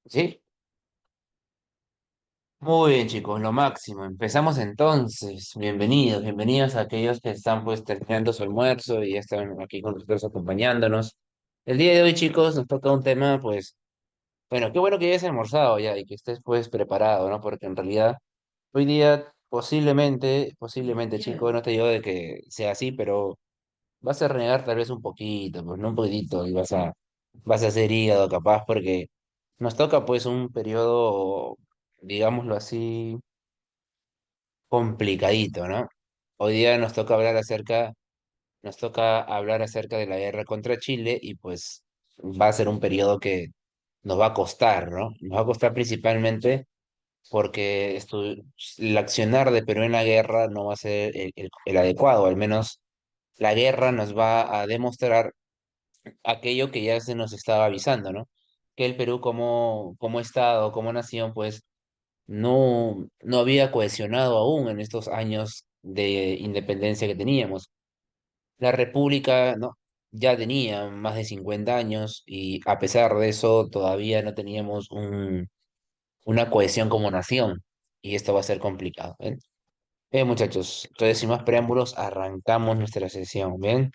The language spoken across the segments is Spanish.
Sí, muy bien chicos, lo máximo. Empezamos entonces. Bienvenidos, bienvenidos a aquellos que están pues terminando su almuerzo y ya están aquí con nosotros acompañándonos. El día de hoy chicos nos toca un tema pues, bueno, qué bueno que hayas almorzado ya y que estés pues preparado, ¿no? Porque en realidad hoy día posiblemente chicos, no te digo de que sea así, pero vas a renegar tal vez un poquito, pues no un poquitito y vas a hacer hígado capaz porque nos toca pues un periodo, digámoslo así, complicadito, ¿no? Hoy día nos toca hablar acerca de la guerra contra Chile y pues va a ser un periodo que nos va a costar, ¿no? Nos va a costar principalmente porque el accionar de Perú en la guerra no va a ser el adecuado, al menos la guerra nos va a demostrar aquello que ya se nos estaba avisando, ¿no? Que el Perú como Estado, como nación, pues no había cohesionado aún en estos años de independencia que teníamos. La República, ¿no? Ya tenía más de 50 años y a pesar de eso todavía no teníamos una cohesión como nación y esto va a ser complicado, ¿ven? Bien, muchachos, entonces sin más preámbulos, arrancamos nuestra sesión, ¿bien?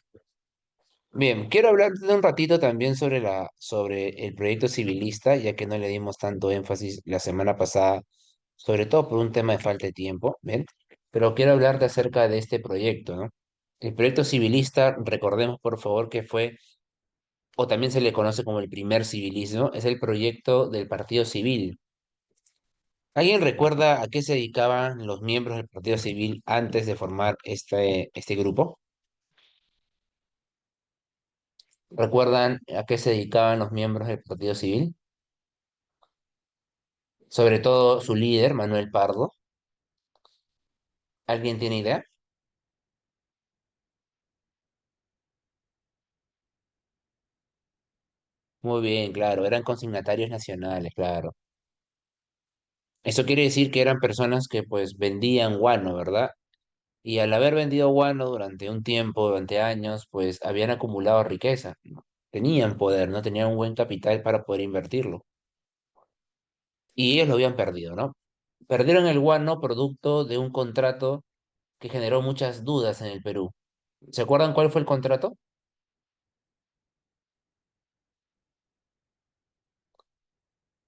Bien, quiero hablar de un ratito también sobre el proyecto civilista, ya que no le dimos tanto énfasis la semana pasada, sobre todo por un tema de falta de tiempo, ¿bien? Pero quiero hablarte acerca de este proyecto, ¿no? El proyecto civilista, recordemos por favor que fue, o también se le conoce como el primer civilismo, es el proyecto del Partido Civil. ¿Alguien recuerda a qué se dedicaban los miembros del Partido Civil antes de formar este grupo? ¿Recuerdan a qué se dedicaban los miembros del Partido Civil? Sobre todo su líder, Manuel Pardo. ¿Alguien tiene idea? Muy bien, claro, eran consignatarios nacionales, claro. Eso quiere decir que eran personas que pues vendían guano, ¿verdad? Y al haber vendido guano durante un tiempo, durante años, pues habían acumulado riqueza, ¿no? Tenían poder, ¿no? Tenían un buen capital para poder invertirlo. Y ellos lo habían perdido, ¿no? Perdieron el guano producto de un contrato que generó muchas dudas en el Perú. ¿Se acuerdan cuál fue el contrato?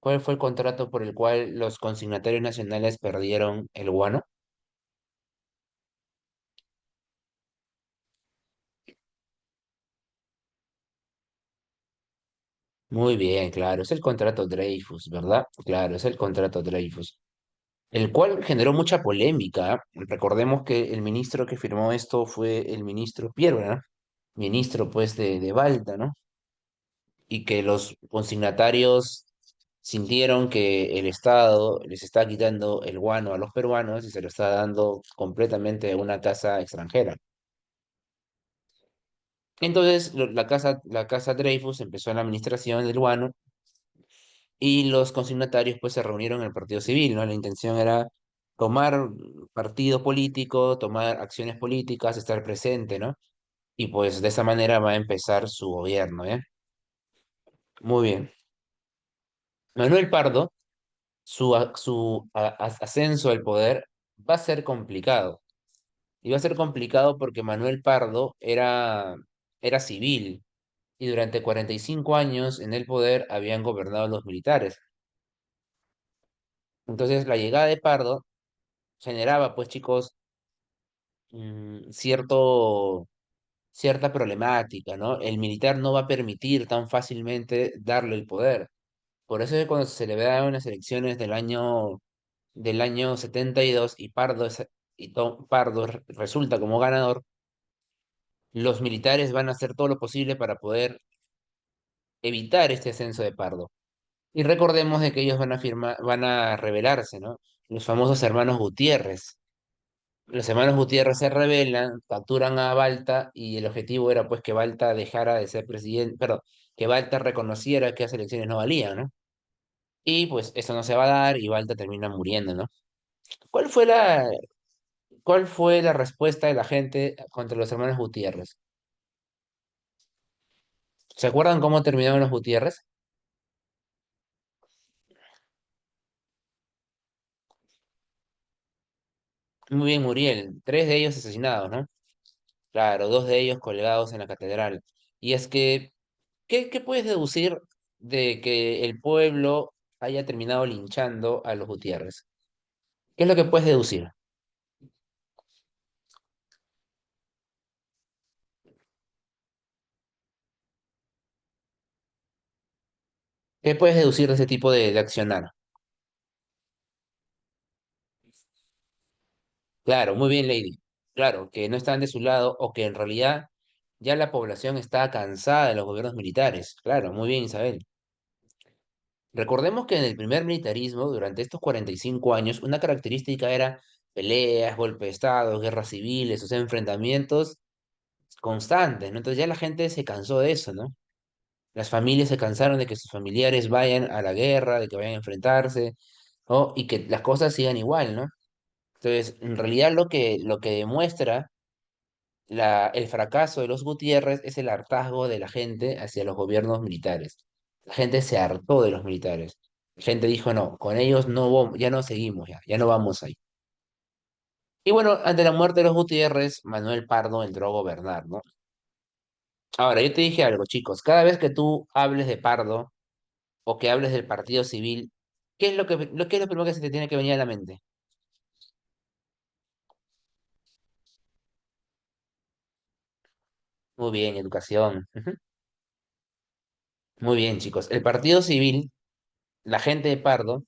¿Cuál fue el contrato por el cual los consignatarios nacionales perdieron el guano? Muy bien, claro, es el contrato Dreyfus, ¿verdad? Claro, es el contrato Dreyfus, el cual generó mucha polémica. Recordemos que el ministro que firmó esto fue el ministro Piedra, ¿no? Ministro pues de Balta, ¿no? Y que los consignatarios sintieron que el Estado les está quitando el guano a los peruanos y se lo está dando completamente a una casa extranjera. Entonces, la casa Dreyfus empezó en la administración del guano y los consignatarios pues se reunieron en el Partido Civil, ¿no? La intención era tomar partido político, tomar acciones políticas, estar presente, ¿no? Y pues de esa manera va a empezar su gobierno, ¿eh? Muy bien. Manuel Pardo, ascenso al poder va a ser complicado. Y va a ser complicado porque Manuel Pardo era civil y durante 45 años en el poder habían gobernado los militares. Entonces la llegada de Pardo generaba, pues chicos, cierta problemática, ¿no? El militar no va a permitir tan fácilmente darle el poder. Por eso es que cuando se celebraron las elecciones del año 72 y Pardo resulta como ganador, los militares van a hacer todo lo posible para poder evitar este ascenso de Pardo. Y recordemos de que ellos van a rebelarse, ¿no? Los famosos hermanos Gutiérrez. Los hermanos Gutiérrez se rebelan, capturan a Balta y el objetivo era pues que Balta dejara de ser presidente, perdón, que Balta reconociera que las elecciones no valían, ¿no? Y pues eso no se va a dar y Balta termina muriendo, ¿no? ¿Cuál fue la, cuál fue la respuesta de la gente contra los hermanos Gutiérrez? ¿Se acuerdan cómo terminaron los Gutiérrez? Muy bien, Muriel. Tres de ellos asesinados, ¿no? Claro, dos de ellos colgados en la catedral. Y es que, ¿qué puedes deducir de que el pueblo haya terminado linchando a los Gutiérrez? ¿Qué es lo que puedes deducir? ¿Qué puedes deducir de ese tipo de accionar? Claro, muy bien, Lady. Claro, que no están de su lado o que en realidad ya la población está cansada de los gobiernos militares. Claro, muy bien, Isabel. Recordemos que en el primer militarismo, durante estos 45 años, una característica era peleas, golpes de Estado, guerras civiles, o sea, enfrentamientos constantes, ¿no? Entonces ya la gente se cansó de eso, ¿no? Las familias se cansaron de que sus familiares vayan a la guerra, de que vayan a enfrentarse, ¿no? Y que las cosas sigan igual, ¿no? Entonces, en realidad lo que demuestra el fracaso de los Gutiérrez es el hartazgo de la gente hacia los gobiernos militares. La gente se hartó de los militares. La gente dijo, no, con ellos no vamos, ya no seguimos, ya no vamos ahí. Y bueno, ante la muerte de los Gutiérrez, Manuel Pardo entró a gobernar, ¿no? Ahora, yo te dije algo, chicos, cada vez que tú hables de Pardo o que hables del Partido Civil, ¿qué es lo primero que se te tiene que venir a la mente? Muy bien, educación. Ujú. Muy bien, chicos. El Partido Civil, la gente de Pardo,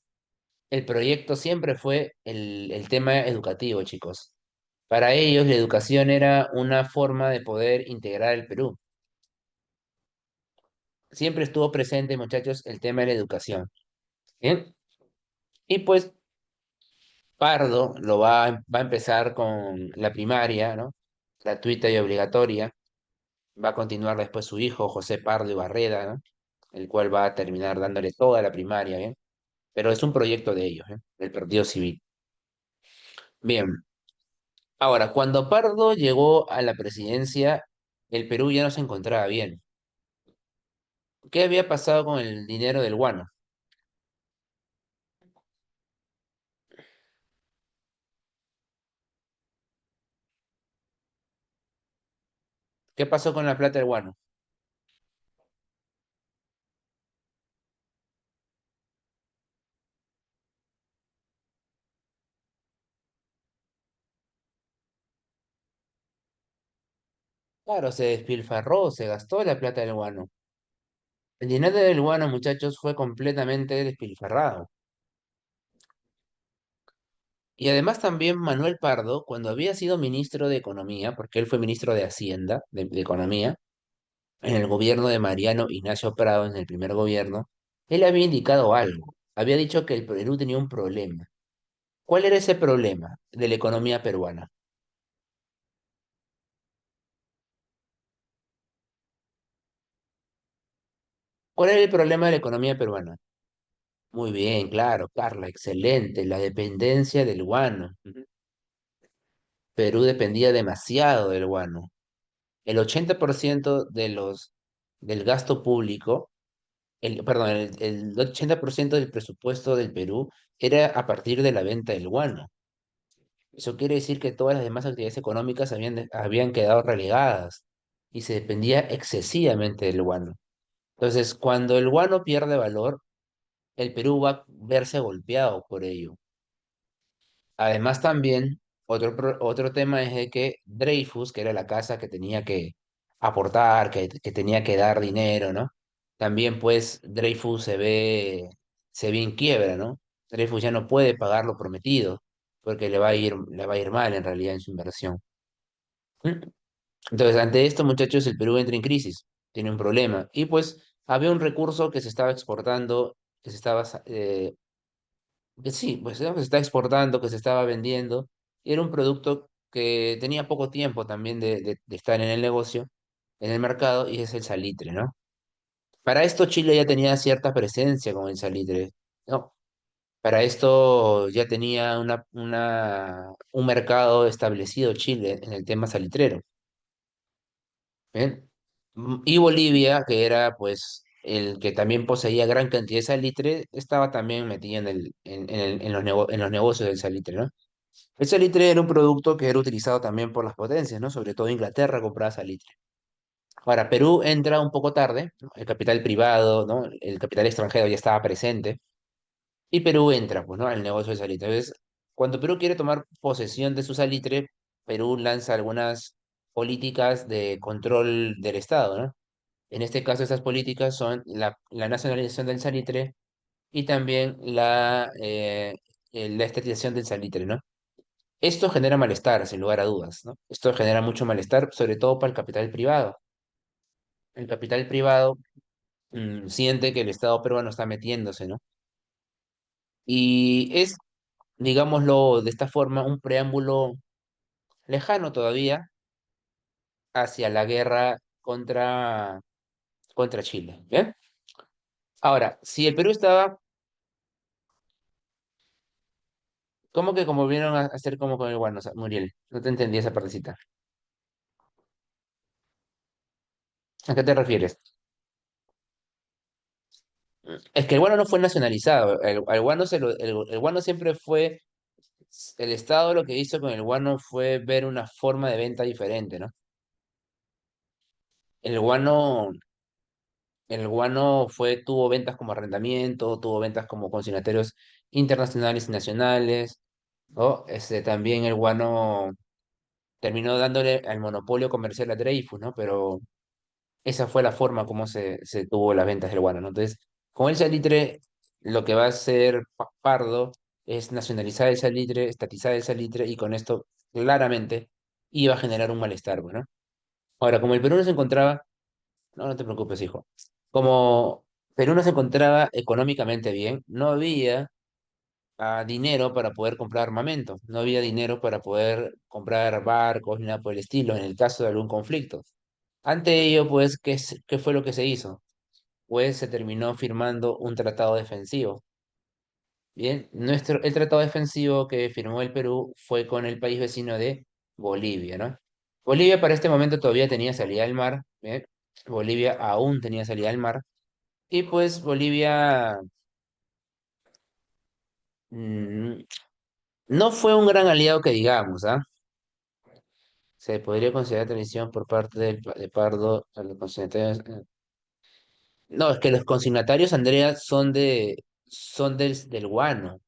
el proyecto siempre fue el tema educativo, chicos. Para ellos, la educación era una forma de poder integrar el Perú. Siempre estuvo presente, muchachos, el tema de la educación. ¿Bien? Y pues Pardo va a empezar con la primaria, ¿no? Gratuita y obligatoria. Va a continuar después su hijo, José Pardo y Barreda, ¿no? El cual va a terminar dándole toda la primaria, ¿bien? Pero es un proyecto de ellos, ¿eh? Del Partido Civil. Bien, ahora, cuando Pardo llegó a la presidencia, el Perú ya no se encontraba bien. ¿Qué había pasado con el dinero del guano? ¿Qué pasó con la plata del guano? Claro, se despilfarró, se gastó la plata del guano. El dinero del guano, muchachos, fue completamente despilfarrado. Y además también Manuel Pardo, cuando había sido ministro de Economía, porque él fue ministro de Hacienda, de Economía, en el gobierno de Mariano Ignacio Prado, en el primer gobierno, él había indicado algo. Había dicho que el Perú tenía un problema. ¿Cuál era ese problema de la economía peruana? ¿Cuál era el problema de la economía peruana? Muy bien, claro, Carla, excelente. La dependencia del guano. Ujú. Perú dependía demasiado del guano. El 80% del gasto público, perdón, el 80% del presupuesto del Perú era a partir de la venta del guano. Eso quiere decir que todas las demás actividades económicas habían quedado relegadas y se dependía excesivamente del guano. Entonces, cuando el guano pierde valor, el Perú va a verse golpeado por ello. Además, también, otro tema es de que Dreyfus, que era la casa que tenía que aportar, que tenía que dar dinero, ¿no? También, pues, Dreyfus se ve en quiebra, ¿no? Dreyfus ya no puede pagar lo prometido, porque le va a ir mal en realidad en su inversión. ¿Mm? Entonces, ante esto, muchachos, el Perú entra en crisis, tiene un problema. Y pues, había un recurso que se estaba exportando, que se estaba que sí, pues ¿no? Que se está exportando, que se estaba vendiendo, y era un producto que tenía poco tiempo también de estar en el negocio, en el mercado, y es el salitre, ¿no? Para esto Chile ya tenía cierta presencia con el salitre, ¿no? Para esto ya tenía un mercado establecido Chile en el tema salitrero, ¿bien? Y Bolivia, que era pues el que también poseía gran cantidad de salitre, estaba también metido en los negocios del salitre, ¿no? El salitre era un producto que era utilizado también por las potencias, ¿no? Sobre todo Inglaterra compraba salitre. Ahora, Perú entra un poco tarde, ¿no? El capital privado, ¿no? El capital extranjero ya estaba presente, y Perú entra, pues, ¿no? Al negocio de salitre. Entonces, cuando Perú quiere tomar posesión de su salitre, Perú lanza algunas políticas de control del Estado, ¿no? En este caso, estas políticas son la nacionalización del salitre y también la estatización del salitre, ¿no? Esto genera malestar, sin lugar a dudas, ¿no? Esto genera mucho malestar, sobre todo para el capital privado. El capital privado siente que el Estado peruano está metiéndose, ¿no? Y es, digámoslo de esta forma, un preámbulo lejano todavía hacia la guerra contra Chile, ¿bien? Ahora, si el Perú estaba, ¿cómo que como vieron a hacer como con el guano, Muriel? No te entendí esa partecita. ¿A qué te refieres? Es que el guano no fue nacionalizado. El guano, el guano siempre fue. El Estado lo que hizo con el guano fue ver una forma de venta diferente, ¿no? El guano, el guano tuvo ventas como arrendamiento, tuvo ventas como consignatarios internacionales y nacionales, ¿no? También el guano terminó dándole al monopolio comercial a Dreyfus, ¿no? Pero esa fue la forma como se tuvo las ventas del guano, ¿no? Entonces, con el salitre, lo que va a hacer Pardo es nacionalizar el salitre, estatizar el salitre, y con esto claramente iba a generar un malestar, pues, ¿no? Ahora, como el Perú no se encontraba, no, no te preocupes, hijo, como Perú no se encontraba económicamente bien, no había dinero para poder comprar armamento, no había dinero para poder comprar barcos ni nada por el estilo en el caso de algún conflicto. Ante ello, pues, ¿qué fue lo que se hizo? Pues se terminó firmando un tratado defensivo. Bien, el tratado defensivo que firmó el Perú fue con el país vecino de Bolivia, ¿no? Bolivia para este momento todavía tenía salida al mar, ¿bien? Bolivia aún tenía salida al mar, y pues Bolivia mm, no fue un gran aliado que digamos, ¿ah? Se podría considerar traición por parte de Pardo a los consignatarios. No, es que los consignatarios, Andrea, son del guano.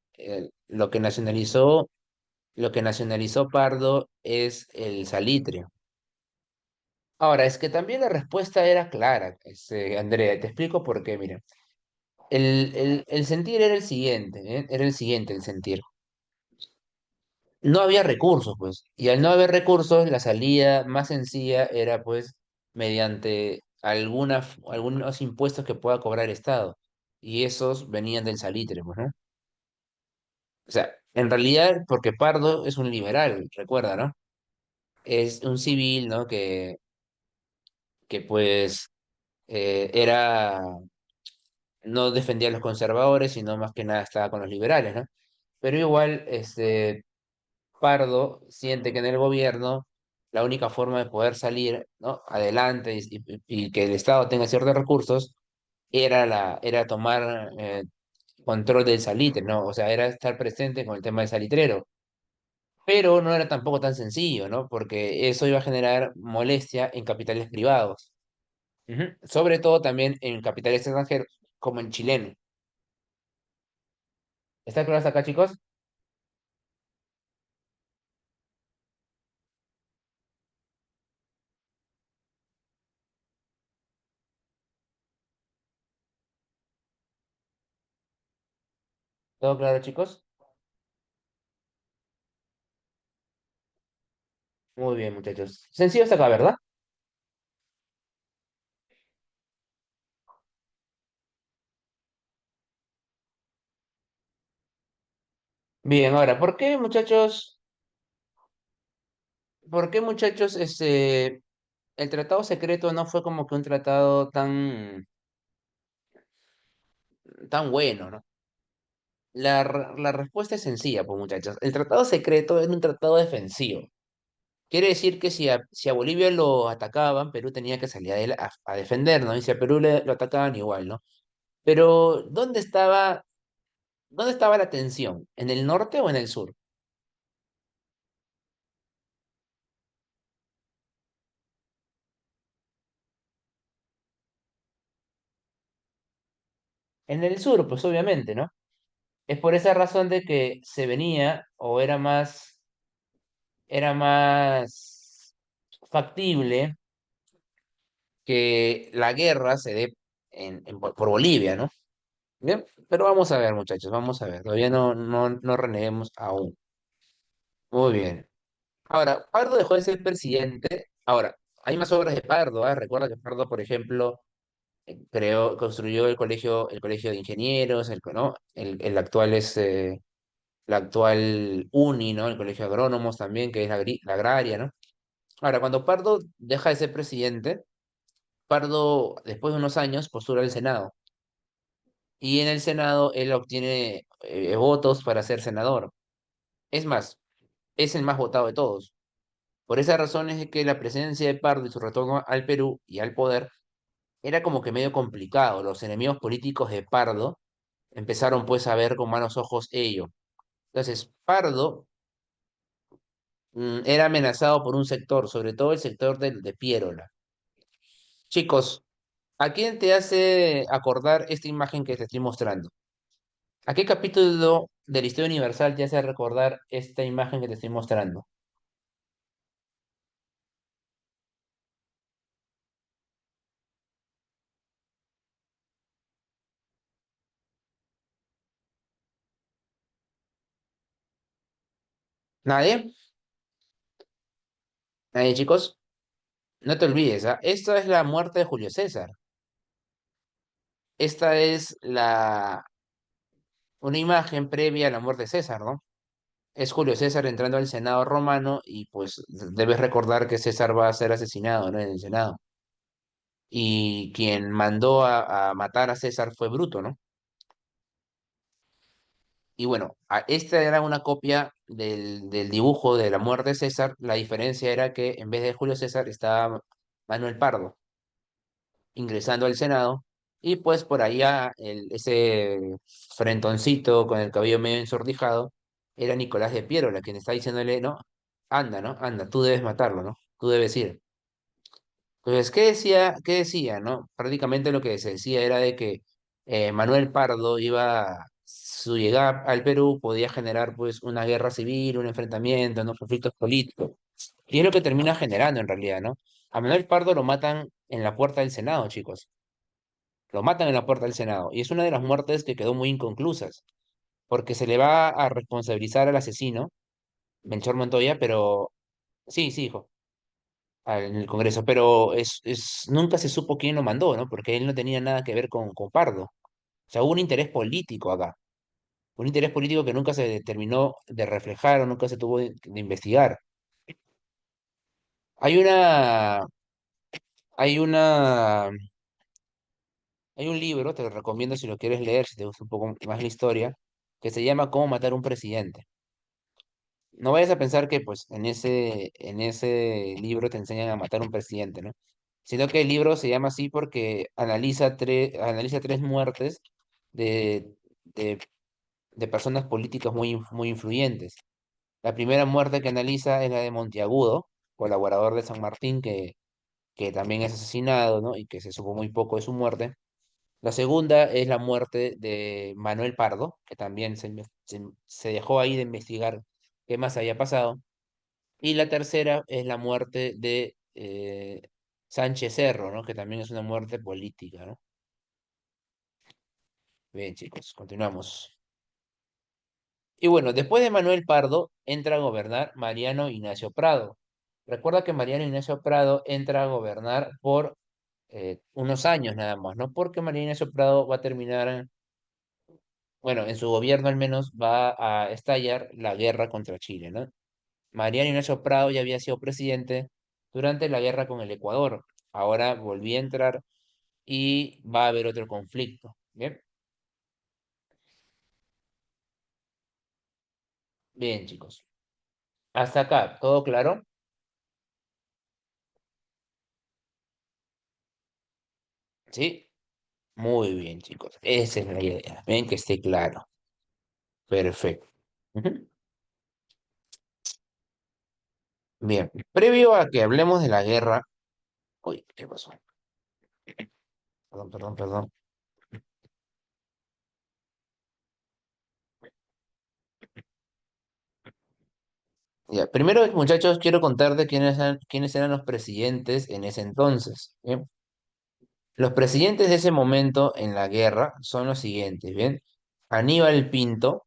Lo que nacionalizó Pardo es el salitre. Ahora, es que también la respuesta era clara, Andrea, te explico por qué, mira. El sentir era el siguiente, ¿eh? Era el siguiente el sentir. No había recursos, pues, y al no haber recursos, la salida más sencilla era, pues, mediante algunos impuestos que pueda cobrar el Estado, y esos venían del salitre, pues, ¿no? O sea, en realidad, porque Pardo es un liberal, recuerda, ¿no? Es un civil, ¿no? Que pues, no defendía a los conservadores, sino más que nada estaba con los liberales, ¿no? Pero igual, Pardo siente que en el gobierno la única forma de poder salir, ¿no? Adelante, y que el Estado tenga ciertos recursos era tomar control del salitre, ¿no? O sea, era estar presente con el tema del salitrero. Pero no era tampoco tan sencillo, ¿no? Porque eso iba a generar molestia en capitales privados. Ujú. Sobre todo también en capitales extranjeros, como en chileno. ¿Está claro hasta acá, chicos? ¿Todo claro, chicos? Muy bien, muchachos. Sencillo hasta acá, ¿verdad? Bien, ahora, ¿por qué, muchachos, el tratado secreto no fue como que un tratado tan bueno, ¿no? La respuesta es sencilla, pues, muchachos. El tratado secreto es un tratado defensivo. Quiere decir que si a Bolivia lo atacaban, Perú tenía que salir a defender, ¿no? Y si a Perú lo atacaban igual, ¿no? Pero ¿dónde estaba la tensión? ¿En el norte o en el sur? En el sur, pues obviamente, ¿no? Es por esa razón de que se venía o era más factible que la guerra se dé por Bolivia, ¿no? Bien, pero vamos a ver, muchachos, vamos a ver. Todavía no reneguemos aún. Muy bien. Ahora, Pardo dejó de ser presidente. Ahora, hay más obras de Pardo, ¿ah? Recuerda que Pardo, por ejemplo, construyó el colegio de ingenieros, ¿no? El actual la actual UNI, ¿no? El colegio de agrónomos también, que es la agraria, ¿no? Ahora, cuando Pardo deja de ser presidente, Pardo, después de unos años, postula al Senado. Y en el Senado él obtiene votos para ser senador. Es más, es el más votado de todos. Por esa razón es que la presencia de Pardo y su retorno al Perú y al poder era como que medio complicado. Los enemigos políticos de Pardo empezaron pues a ver con malos ojos ello. Entonces, Pardo era amenazado por un sector, sobre todo el sector de Piérola. Chicos, ¿a quién te hace acordar esta imagen que te estoy mostrando? ¿A qué capítulo de la historia universal te hace recordar esta imagen que te estoy mostrando? ¿Nadie? ¿Nadie, chicos? No te olvides, ¿ah? Esta es la muerte de Julio César. Esta es una imagen previa a la muerte de César, ¿no? Es Julio César entrando al Senado romano y pues debes recordar que César va a ser asesinado, ¿no? En el Senado. Y quien mandó a matar a César fue Bruto, ¿no? Y bueno, esta era una copia del dibujo de la muerte de César. La diferencia era que en vez de Julio César estaba Manuel Pardo ingresando al Senado. Y pues por allá ese frentoncito con el cabello medio ensortijado era Nicolás de Piérola, quien está diciéndole, no, anda, ¿no? Anda, tú debes matarlo, ¿no? Tú debes ir. Entonces, ¿qué decía, no? Prácticamente lo que se decía era de que Manuel Pardo su llegada al Perú podía generar pues una guerra civil, un enfrentamiento, ¿no? Conflictos políticos. Y es lo que termina generando en realidad, ¿no? A Manuel Pardo lo matan en la puerta del Senado, chicos. Lo matan en la puerta del Senado. Y es una de las muertes que quedó muy inconclusas, porque se le va a responsabilizar al asesino, Melchor Montoya, pero sí, sí, hijo, en el Congreso, pero nunca se supo quién lo mandó, ¿no? Porque él no tenía nada que ver con Pardo. O sea, hubo un interés político acá, un interés político que nunca se terminó de reflejar o nunca se tuvo de investigar. Hay una, hay una, hay un libro, te lo recomiendo si lo quieres leer, si te gusta un poco más la historia, que se llama Cómo matar a un presidente. No vayas a pensar que pues en ese libro te enseñan a matar a un presidente, ¿no? Sino que el libro se llama así porque analiza tres muertes de, de, de personas políticas muy influyentes. La primera muerte que analiza es la de Monteagudo, colaborador de San Martín, que también es asesinado, ¿no? Y que se supo muy poco de su muerte. La segunda es la muerte de Manuel Pardo, que también se dejó ahí de investigar qué más había pasado. Y la tercera es la muerte de Sánchez Cerro, ¿no? Que también es una muerte política, ¿no? Bien, chicos, continuamos. Y bueno, después de Manuel Pardo, entra a gobernar Mariano Ignacio Prado. Recuerda que Mariano Ignacio Prado entra a gobernar por unos años nada más, ¿no? Porque Mariano Ignacio Prado va a terminar, bueno, en su gobierno al menos va a estallar la guerra contra Chile, ¿no? Mariano Ignacio Prado ya había sido presidente durante la guerra con el Ecuador. Ahora volví a entrar y va a haber otro conflicto. Bien, bien, chicos. Hasta acá, ¿todo claro? Sí. Muy bien, chicos. Esa es la idea. Ven que esté claro. Perfecto. Ujú. Bien. Previo a que hablemos de la guerra. Uy, ¿qué pasó? Perdón, perdón, perdón. Ya, primero, muchachos, quiero contarte quiénes eran los presidentes en ese entonces. ¿Bien? Los presidentes de ese momento en la guerra son los siguientes, ¿bien? Aníbal Pinto,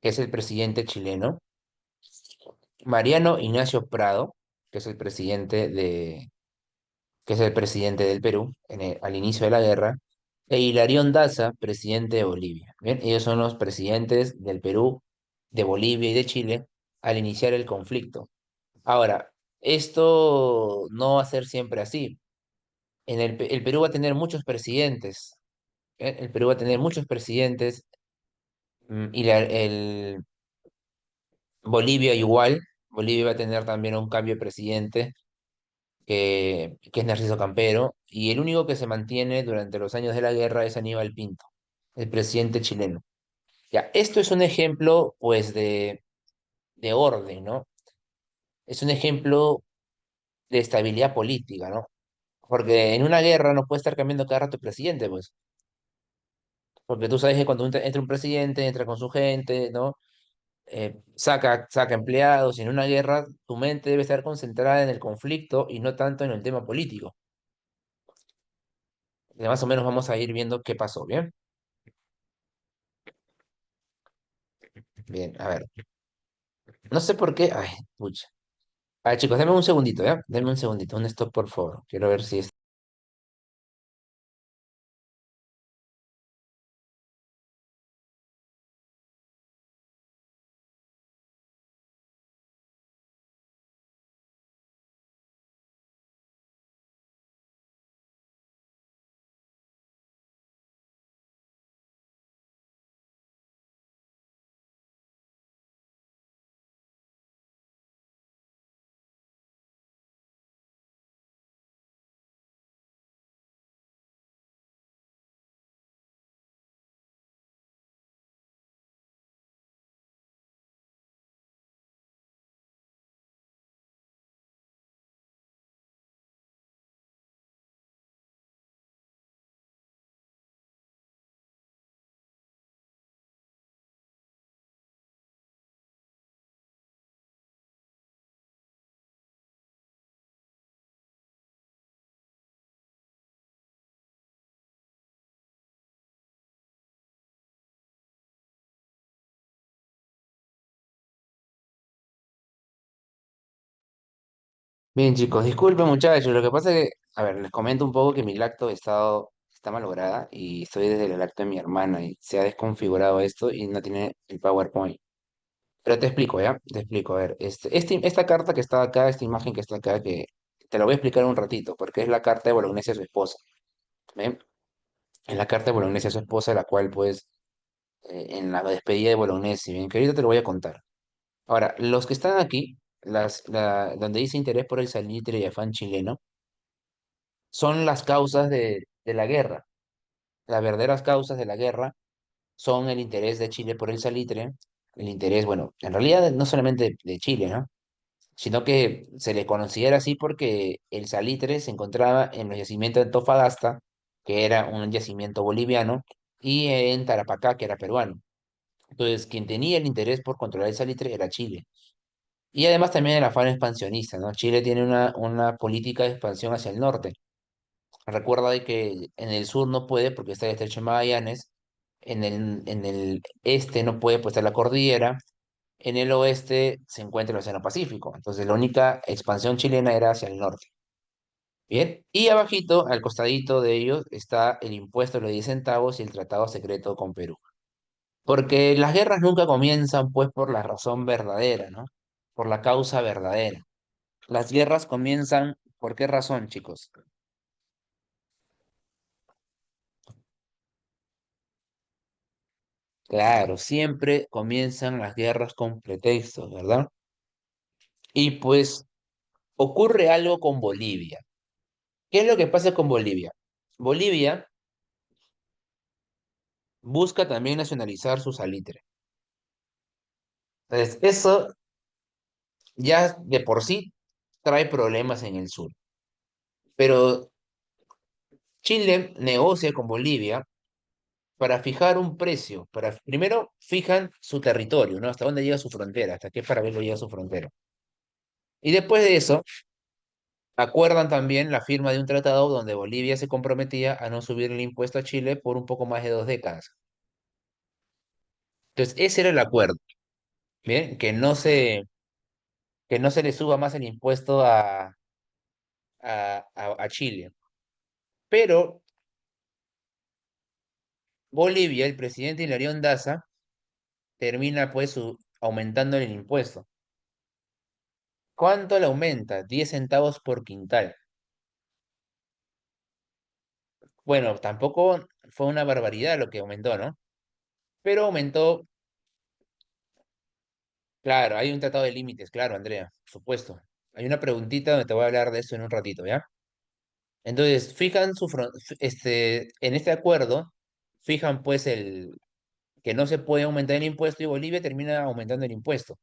que es el presidente chileno, Mariano Ignacio Prado, que es el presidente que es el presidente del Perú al inicio de la guerra, e Hilarión Daza, presidente de Bolivia. ¿Bien? Ellos son los presidentes del Perú, de Bolivia y de Chile al iniciar el conflicto. Ahora, esto no va a ser siempre así. El Perú va a tener muchos presidentes. El Perú va a tener muchos presidentes y Bolivia igual. Bolivia va a tener también un cambio de presidente que es Narciso Campero. Y el único que se mantiene durante los años de la guerra es Aníbal Pinto, el presidente chileno. Ya, esto es un ejemplo, pues, de orden, ¿no? Es un ejemplo de estabilidad política, ¿no? Porque en una guerra no puede estar cambiando cada rato el presidente, pues. Porque tú sabes que cuando entra un presidente, entra con su gente, ¿no? Saca empleados, y en una guerra tu mente debe estar concentrada en el conflicto y no tanto en el tema político. Más o menos vamos a ir viendo qué pasó, ¿bien? Bien, a ver. No sé por qué. Ay, pucha. A ver, chicos, denme un segundito, ¿ya? Denme un segundito, un stop, por favor. Quiero ver si es. Bien, chicos, disculpen, muchachos. Lo que pasa es que, a ver, les comento un poco que mi lacto está malograda y estoy desde el lacto de mi hermana y se ha desconfigurado esto y no tiene el PowerPoint. Pero te explico, ¿ya? Te explico, a ver, esta carta que está acá, esta imagen que está acá, que te la voy a explicar un ratito, porque es la carta de Bolognesi a su esposa, ¿ven? Es la carta de Bolognesi a su esposa, la cual, pues, en la despedida de Bolognesi, bien, que ahorita te lo voy a contar. Ahora, los que están aquí, donde dice interés por el salitre y afán chileno, son las causas de la guerra. Las verdaderas causas de la guerra son el interés de Chile por el salitre, el interés, bueno, en realidad no solamente de Chile, ¿no? Sino que se le considera así porque el salitre se encontraba en los yacimientos de Antofagasta, que era un yacimiento boliviano, y en Tarapacá, que era peruano. Entonces, quien tenía el interés por controlar el salitre era Chile. Y además también el afán expansionista, ¿no? Chile tiene una política de expansión hacia el norte. Recuerda de que en el sur no puede porque está el estrecho de Magallanes, en el este no puede pues está la cordillera, en el oeste se encuentra el Océano Pacífico. Entonces la única expansión chilena era hacia el norte. Bien, y abajito, al costadito de ellos, está el impuesto de los 10 centavos y el tratado secreto con Perú. Porque las guerras nunca comienzan pues por la razón verdadera, ¿no? Por la causa verdadera. Las guerras comienzan, ¿por qué razón, chicos? Claro, siempre comienzan las guerras con pretextos, ¿verdad? Y pues ocurre algo con Bolivia. ¿Qué es lo que pasa con Bolivia? Bolivia busca también nacionalizar su salitre. Entonces, eso ya de por sí trae problemas en el sur. Pero Chile negocia con Bolivia para fijar un precio. Primero fijan su territorio, ¿no? Hasta dónde llega su frontera, hasta qué paralelo llega su frontera. Y después de eso, acuerdan también la firma de un tratado donde Bolivia se comprometía a no subir el impuesto a Chile por un poco más de 2 décadas. Entonces, ese era el acuerdo, ¿bien? Que no se le suba más el impuesto a Chile. Pero Bolivia, el presidente Hilarión Daza, termina pues aumentando el impuesto. ¿Cuánto le aumenta? 10 centavos por quintal. Bueno, tampoco fue una barbaridad lo que aumentó, ¿no? Pero aumentó, claro, hay un tratado de límites, claro, Andrea, por supuesto. Hay una preguntita donde te voy a hablar de eso en un ratito, ¿ya? Entonces, fijan en este acuerdo, fijan pues que no se puede aumentar el impuesto y Bolivia termina aumentando el impuesto.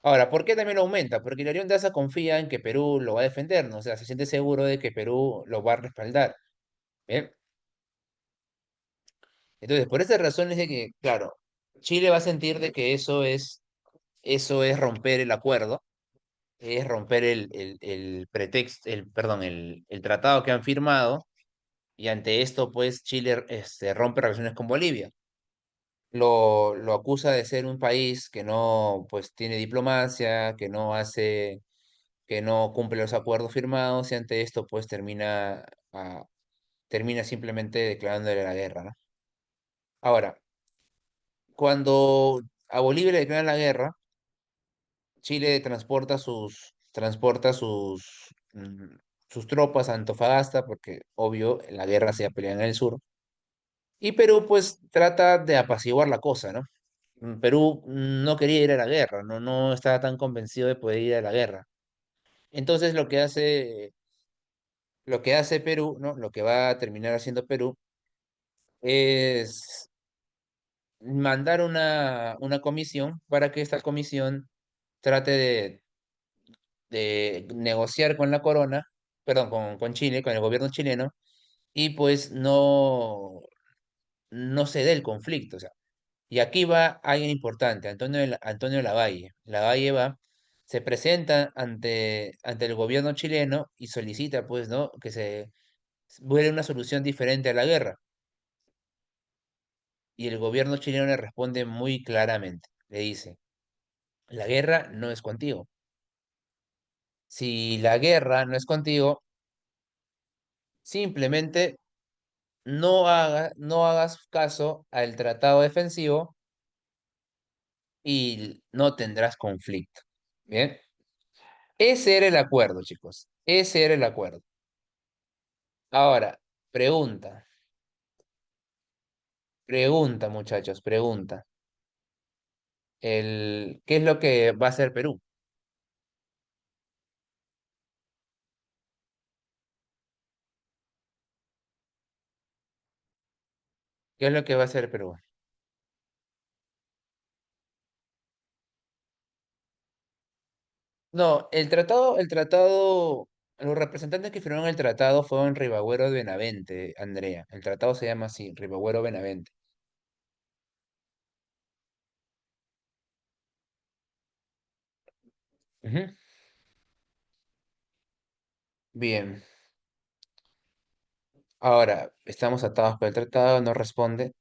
Ahora, ¿por qué también lo aumenta? Porque Hilarión Daza confía en que Perú lo va a defender, ¿no? O sea, se siente seguro de que Perú lo va a respaldar. ¿Bien? Entonces, por esas razones de que, claro, Chile va a sentir de que eso es romper el acuerdo, es romper el pretexto, perdón, el tratado que han firmado, y ante esto, pues, Chile rompe relaciones con Bolivia. Lo acusa de ser un país que no, pues, tiene diplomacia, que no cumple los acuerdos firmados, y ante esto, pues, termina simplemente declarándole la guerra, ¿no? Ahora, cuando a Bolivia le declaran la guerra, Chile transporta sus tropas a Antofagasta, porque obvio la guerra se pelea en el sur. Y Perú pues trata de apaciguar la cosa, ¿no? Perú no quería ir a la guerra, no estaba tan convencido de poder ir a la guerra. Entonces lo que hace Perú, ¿no? Lo que va a terminar haciendo Perú es mandar una comisión para que esta comisión trate de negociar con la corona, perdón, con Chile, con el gobierno chileno, y pues no se dé el conflicto. O sea, y aquí va alguien importante, Antonio Lavalle. Lavalle se presenta ante el gobierno chileno y solicita, pues, ¿no? Que se busque una solución diferente a la guerra. Y el gobierno chileno le responde muy claramente. Le dice, la guerra no es contigo. Si la guerra no es contigo, simplemente no hagas caso al tratado defensivo y no tendrás conflicto. Bien, ese era el acuerdo, chicos. Ese era el acuerdo. Ahora, pregunta, muchachos, pregunta. ¿Qué es lo que va a hacer Perú? ¿Qué es lo que va a hacer Perú? No, los representantes que firmaron el tratado fueron Ribagüero de Benavente, Andrea. El tratado se llama así, Ribagüero Benavente. Ujú. Bien. Ahora, estamos atados por el tratado, no responde.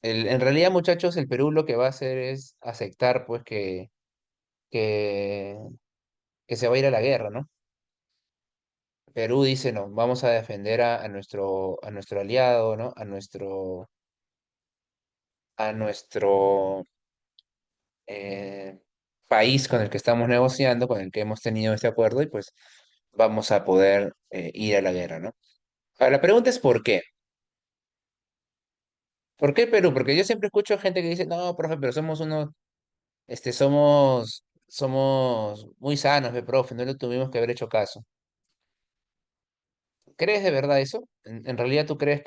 En realidad, muchachos, el Perú lo que va a hacer es aceptar, pues, que, que se va a ir a la guerra, ¿no? Perú dice, no, vamos a defender a nuestro aliado, ¿no? A nuestro eh, país con el que estamos negociando, con el que hemos tenido este acuerdo, y pues vamos a poder ir a la guerra, ¿no? Ahora, la pregunta es ¿por qué? ¿Por qué Perú? Porque yo siempre escucho gente que dice, no, profe, pero somos muy sanos, profe, no le tuvimos que haber hecho caso. ¿Crees de verdad eso? En realidad tú crees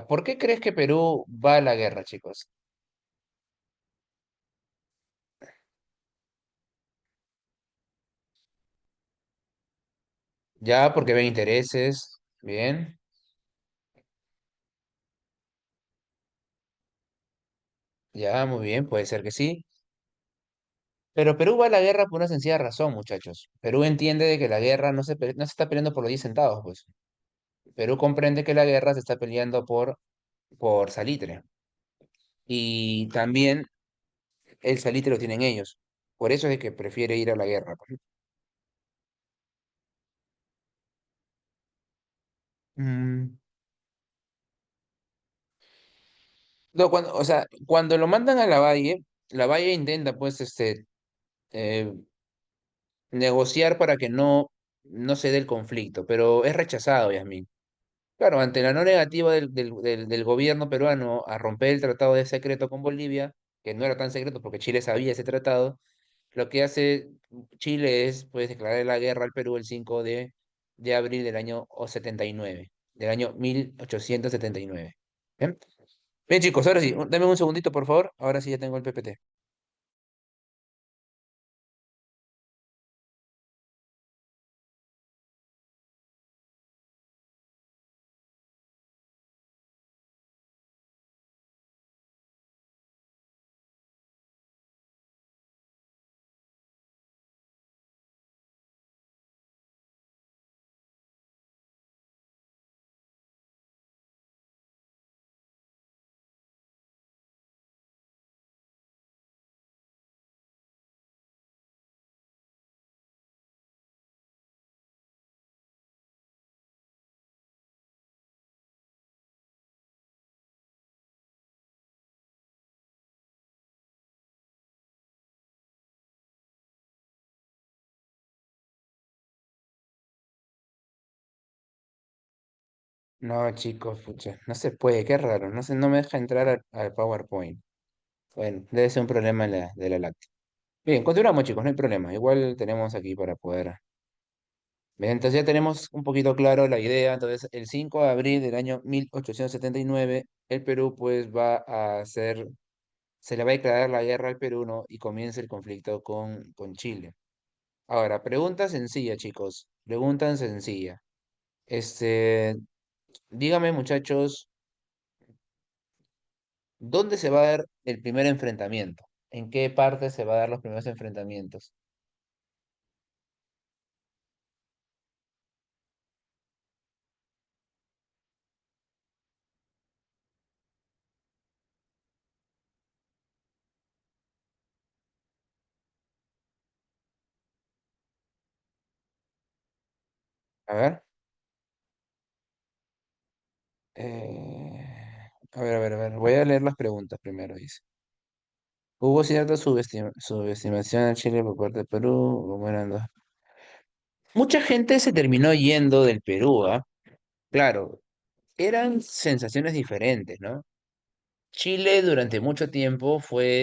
¿por qué crees que Perú va a la guerra, chicos? Ya porque ven intereses, bien. Ya, muy bien, puede ser que sí. Pero Perú va a la guerra por una sencilla razón, muchachos. Perú entiende de que la guerra no se está peleando por los 10 centavos, pues. Perú comprende que la guerra se está peleando por salitre. Y también el salitre lo tienen ellos. Por eso es de que prefiere ir a la guerra, pues. Mm, no, o sea, cuando lo mandan a la Valle intenta, pues, eh, negociar para que no se dé el conflicto, pero es rechazado, Yasmín. Claro, ante la no negativa del gobierno peruano a romper el tratado de secreto con Bolivia, que no era tan secreto porque Chile sabía ese tratado, lo que hace Chile es pues declarar la guerra al Perú el 5 de abril del año 79, del año 1879. ¿Bien? Bien, chicos, ahora sí, dame un segundito, por favor. Ahora sí ya tengo el PPT. No, chicos, pucha, no se puede, qué raro, no sé, no me deja entrar al PowerPoint. Bueno, debe ser un problema de la láctea. Bien, continuamos, chicos, no hay problema. Igual tenemos aquí para poder. Bien, entonces ya tenemos un poquito claro la idea. Entonces, el 5 de abril del año 1879, el Perú pues se le va a declarar la guerra al Perú, ¿no? Y comienza el conflicto con Chile. Ahora, pregunta sencilla, chicos. Pregunta sencilla. Este, dígame, muchachos, ¿dónde se va a dar el primer enfrentamiento? ¿En qué parte se va a dar los primeros enfrentamientos? A ver. A ver. Voy a leer las preguntas primero, dice. Hubo cierta subestimación a Chile por parte de Perú. ¿Cómo eran Mucha gente se terminó yendo del Perú, ¿ah? Claro, eran sensaciones diferentes, ¿no? Chile durante mucho tiempo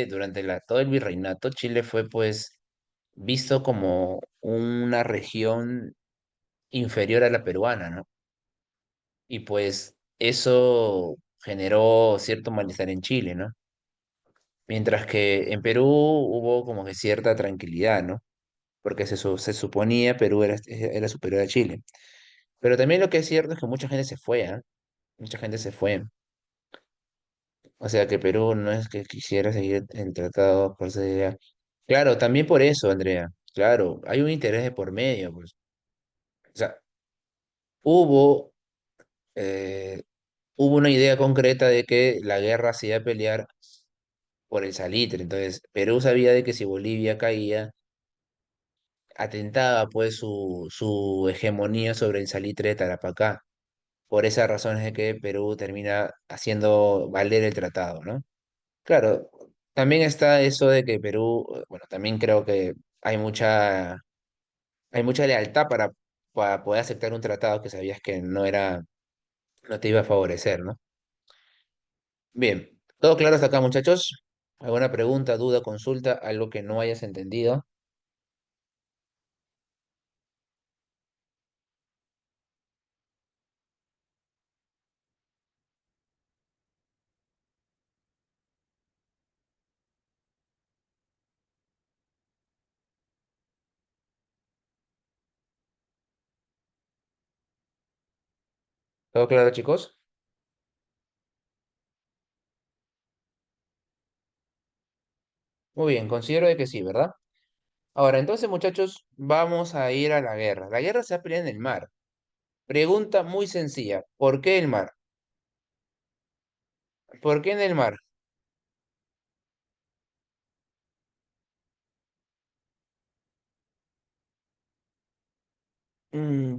durante todo el virreinato, Chile fue pues visto como una región inferior a la peruana, ¿no? Y pues eso generó cierto malestar en Chile, ¿no? Mientras que en Perú hubo como que cierta tranquilidad, ¿no? Porque se suponía Perú era superior a Chile. Pero también lo que es cierto es que mucha gente se fue, ¿ah? Mucha gente se fue. O sea que Perú no es que quisiera seguir en tratados por ser. Claro, también por eso, Andrea. Claro, hay un interés de por medio, pues. O sea, hubo, eh, hubo una idea concreta de que la guerra se iba a pelear por el salitre. Entonces, Perú sabía de que si Bolivia caía, atentaba pues su hegemonía sobre el salitre de Tarapacá. Por esas razones de que Perú termina haciendo valer el tratado, ¿no? Claro, también está eso de que Perú, bueno, también creo que hay mucha lealtad para poder aceptar un tratado que sabías que no te iba a favorecer, ¿no? Bien, ¿todo claro hasta acá, muchachos? ¿Alguna pregunta, duda, consulta, algo que no hayas entendido? ¿Todo claro, chicos? Muy bien, considero de que sí, ¿verdad? Ahora, entonces, muchachos, vamos a ir a la guerra. La guerra se va a pelear en el mar. Pregunta muy sencilla. ¿Por qué el mar? ¿Por qué en el mar?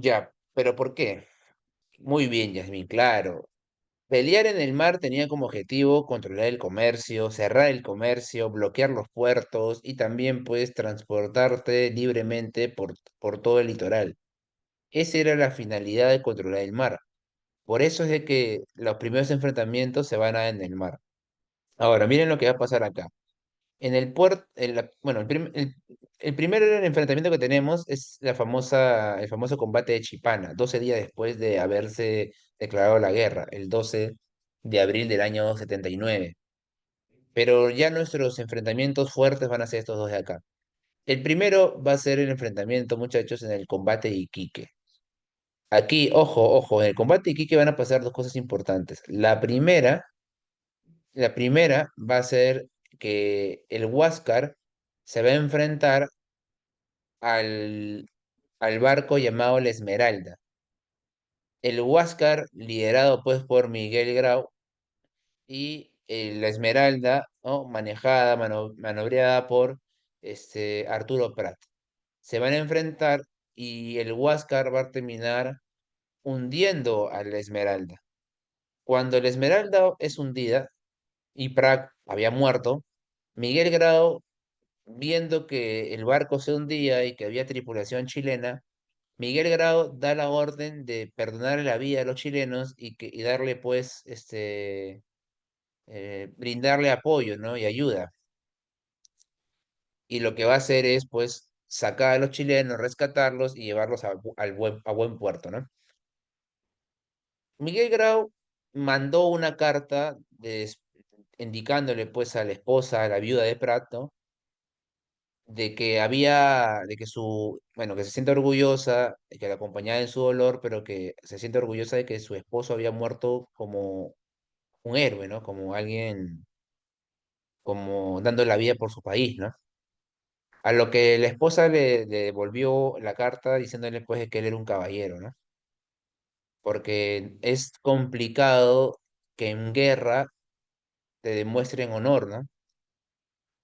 Ya, pero ¿por qué? Muy bien, Yasmin, claro. Pelear en el mar tenía como objetivo controlar el comercio, cerrar el comercio, bloquear los puertos y también puedes transportarte libremente por todo el litoral. Esa era la finalidad de controlar el mar. Por eso es de que los primeros enfrentamientos se van a dar en el mar. Ahora, miren lo que va a pasar acá. En el puerto, bueno, el primer enfrentamiento que tenemos es el famoso combate de Chipana, 12 días después de haberse declarado la guerra, el 12 de abril del año 79. Pero ya nuestros enfrentamientos fuertes van a ser estos dos de acá. El primero va a ser el enfrentamiento, muchachos, en el combate de Iquique. Aquí, ojo, ojo, en el combate de Iquique van a pasar dos cosas importantes. La primera va a ser que el Huáscar se va a enfrentar al, al barco llamado la Esmeralda. El Huáscar, liderado pues por Miguel Grau, y la Esmeralda, ¿no? Manejada, maniobrada por Arturo Prat. Se van a enfrentar y el Huáscar va a terminar hundiendo a la Esmeralda. Cuando la Esmeralda es hundida y Prat había muerto, Miguel Grau, viendo que el barco se hundía y que había tripulación chilena, Miguel Grau da la orden de perdonar la vida a los chilenos y darle pues, brindarle apoyo, ¿no? Y ayuda. Y lo que va a hacer es pues sacar a los chilenos, rescatarlos y llevarlos a buen puerto, ¿no? Miguel Grau mandó una carta indicándole pues a la esposa, a la viuda de Prato, bueno, que se siente orgullosa, de que la acompañaba en su dolor, pero que se siente orgullosa de que su esposo había muerto como un héroe, ¿no? Como alguien, como dando la vida por su país, ¿no? A lo que la esposa le devolvió la carta diciéndole pues que él era un caballero, ¿no? Porque es complicado que en guerra te demuestren honor, ¿no?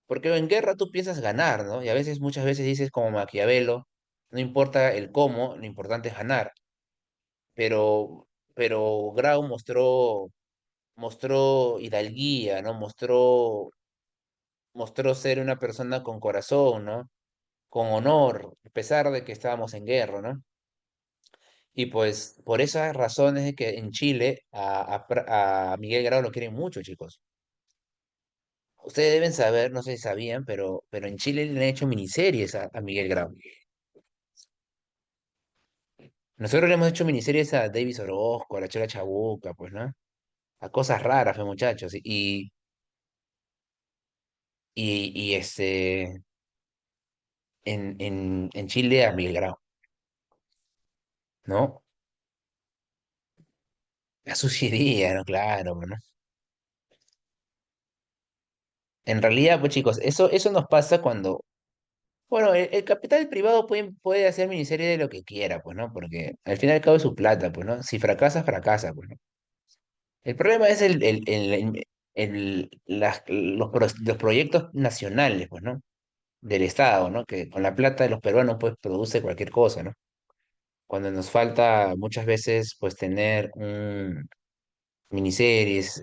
Porque en guerra tú piensas ganar, ¿no? Y a veces, muchas veces dices como Maquiavelo, no importa el cómo, lo importante es ganar. Pero Grau mostró hidalguía, ¿no? Mostró ser una persona con corazón, ¿no? Con honor, a pesar de que estábamos en guerra, ¿no? Y pues por esas razones es que en Chile a Miguel Grau lo quieren mucho, chicos. Ustedes deben saber, no sé si sabían, pero en Chile le han hecho miniseries a Miguel Grau. Nosotros le hemos hecho miniseries a Davis Orozco, a la Chola Chabuca, pues, ¿no? A cosas raras, pues, muchachos. Y en Chile a Miguel Grau, ¿no? La suicidia, ¿no? Claro, pues, ¿no? En realidad, pues, chicos, eso nos pasa cuando. Bueno, el capital privado puede hacer miniserie de lo que quiera, pues, ¿no? Porque al fin y al cabo es su plata, pues, ¿no? Si fracasa, fracasa, pues, ¿no? El problema es los proyectos nacionales, pues, ¿no? Del Estado, ¿no? Que con la plata de los peruanos, pues, produce cualquier cosa, ¿no? Cuando nos falta muchas veces, pues, tener miniseries,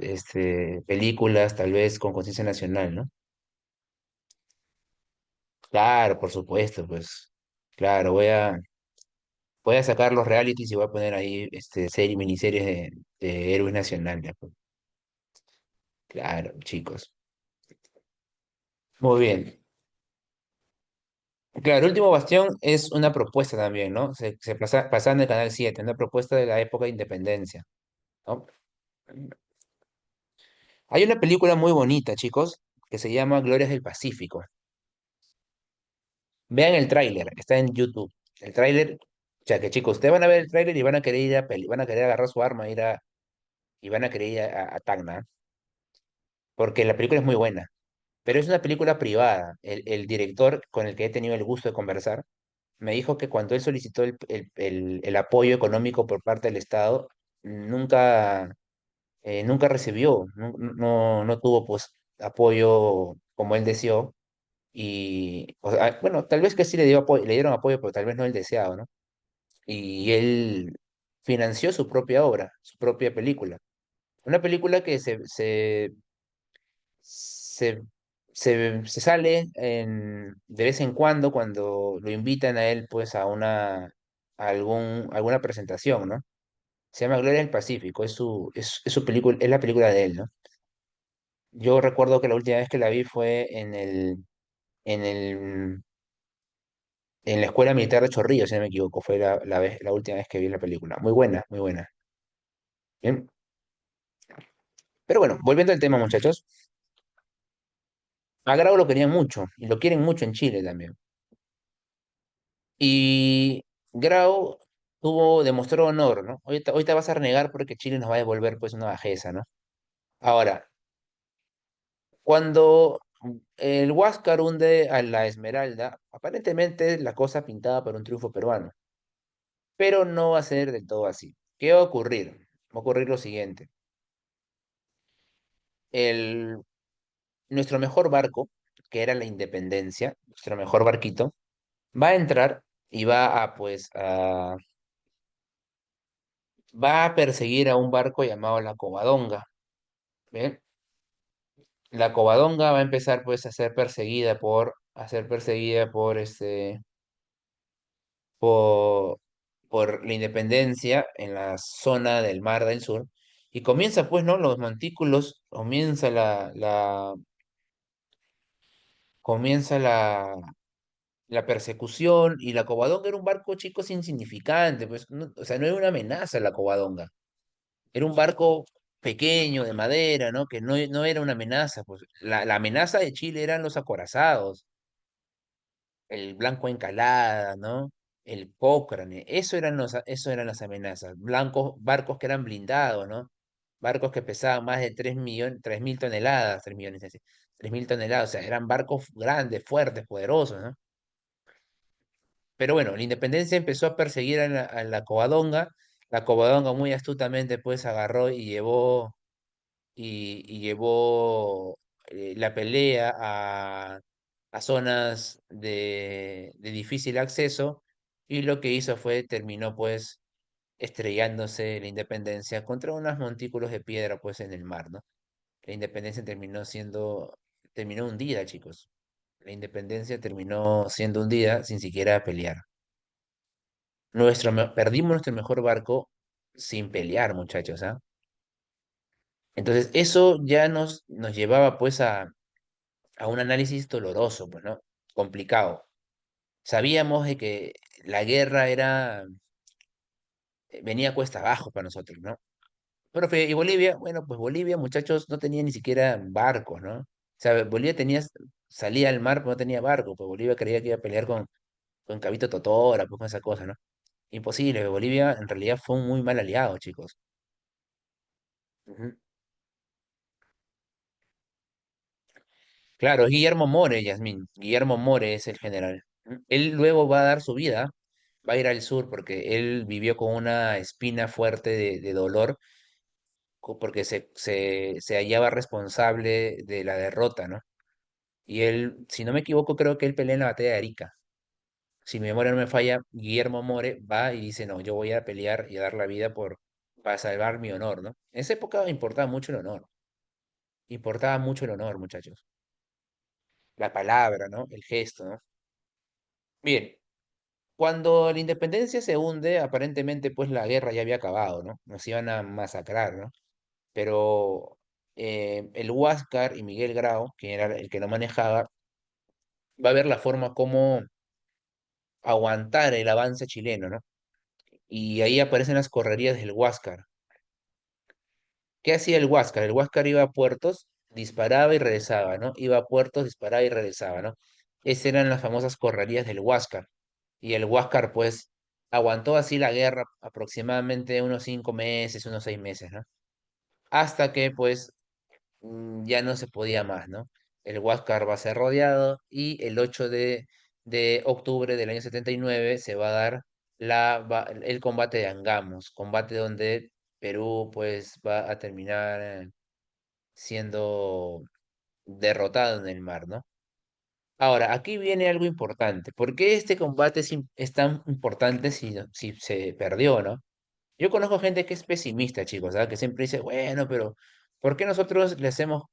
películas, tal vez con conciencia nacional, ¿no? Claro, por supuesto, pues, claro, voy a sacar los realities y voy a poner ahí miniseries de héroes nacionales, pues. Claro, chicos. Muy bien. Claro, Último Bastión es una propuesta también, ¿no? Se pasa en el Canal 7, una propuesta de la época de independencia, ¿no? Hay una película muy bonita, chicos, que se llama Glorias del Pacífico. Vean el tráiler, está en YouTube. El tráiler, o sea que chicos, ustedes van a ver el tráiler y van a querer van a querer agarrar su arma, y van a querer ir a Tacna, porque la película es muy buena. pero es una película privada. El director con el que he tenido el gusto de conversar me dijo que cuando él solicitó el apoyo económico por parte del Estado, nunca, nunca recibió, no tuvo pues apoyo como él deseó. Y, o sea, bueno, tal vez que sí le dio apoyo, le dieron apoyo, pero tal vez no el deseado, ¿no? Y él financió su propia obra, su propia película. Una película que se, se sale de vez en cuando lo invitan a él pues alguna presentación, ¿no? Se llama Gloria del Pacífico, es su película, es la película de él, ¿no? Yo recuerdo que la última vez que la vi fue en el, en la Escuela Militar de Chorrillos, si no me equivoco, fue la última vez que vi la película. Muy buena, muy buena. Bien. Pero bueno, volviendo al tema, muchachos, a Grau lo querían mucho y lo quieren mucho en Chile también. Y Grau demostró honor, ¿no? Ahorita vas a renegar porque Chile nos va a devolver pues una bajeza, ¿no? Ahora, cuando el Huáscar hunde a la Esmeralda, aparentemente la cosa pintaba para un triunfo peruano, pero no va a ser del todo así. ¿Qué va a ocurrir? Va a ocurrir lo siguiente. El, nuestro mejor barco, que era la Independencia, nuestro mejor barquito, va a entrar y va a perseguir a un barco llamado la Covadonga. ¿Bien? La Covadonga va a empezar pues a ser perseguida por, por la Independencia en la zona del Mar del Sur. Y comienza pues, ¿no? Los montículos, comienza la persecución y la Covadonga era un barco, chicos, insignificante, pues, o sea, no era una amenaza la Covadonga. Era un barco pequeño, de madera, ¿no? Que no era una amenaza, pues la amenaza de Chile eran los acorazados, el Blanco Encalada, ¿no? El Cochrane, eso eran las amenazas, barcos que eran blindados, ¿no? Barcos que pesaban más de 3.000.000, 3.000 toneladas, 3.000.000, 3.000 toneladas, o sea, eran barcos grandes, fuertes, poderosos, ¿no? Pero bueno, la Independencia empezó a perseguir a la Covadonga. La Covadonga muy astutamente pues agarró y llevó la pelea a zonas de difícil acceso y lo que hizo fue terminó pues estrellándose la Independencia contra unos montículos de piedra pues en el mar, ¿no? La Independencia terminó hundida, chicos. La Independencia terminó siendo hundida sin siquiera pelear. Perdimos nuestro mejor barco sin pelear, muchachos, ¿ah? Entonces, eso ya nos llevaba pues a un análisis doloroso, pues, ¿no? Complicado. Sabíamos de que la guerra venía cuesta abajo para nosotros, ¿no? Profe, ¿y Bolivia? Bueno, pues Bolivia, muchachos, no tenía ni siquiera barcos, ¿no? O sea, salía al mar, pero no tenía barco, pues Bolivia creía que iba a pelear con Cabito Totora, pues con esa cosa, ¿no? Imposible, Bolivia en realidad fue un muy mal aliado, chicos. Ujú. Claro, es Guillermo More, Yasmín. Guillermo More es el general. Él luego va a dar su vida, va a ir al sur porque él vivió con una espina fuerte de dolor porque se hallaba responsable de la derrota, ¿no? Y él, si no me equivoco, creo que él pelea en la batalla de Arica. Si mi memoria no me falla, Guillermo More va y dice, no, yo voy a pelear y a dar la vida para salvar mi honor, ¿no? En esa época importaba mucho el honor, muchachos. La palabra, ¿no? El gesto, ¿no? Bien, cuando la independencia se hunde, aparentemente pues la guerra ya había acabado, ¿no? Nos iban a masacrar, ¿no? Pero el Huáscar y Miguel Grau, que era el que lo manejaba, va a ver la forma como aguantar el avance chileno, ¿no? Y ahí aparecen las correrías del Huáscar. ¿Qué hacía el Huáscar? El Huáscar iba a puertos, disparaba y regresaba, ¿no? Iba a puertos, disparaba y regresaba, ¿no? Esas eran las famosas correrías del Huáscar. Y el Huáscar, pues, aguantó así la guerra aproximadamente unos 5 meses, unos 6 meses, ¿no? Hasta que, pues, ya no se podía más, ¿no? el Huáscar va a ser rodeado y el 8 de octubre del año 79 se va a dar el combate de Angamos, combate donde Perú pues va a terminar siendo derrotado en el mar, ¿no? Ahora, aquí viene algo importante. ¿Por qué este combate es tan importante si se perdió, ¿no? Yo conozco gente que es pesimista, chicos, ¿sabes? Que siempre dice, bueno, pero ¿por qué nosotros le hacemos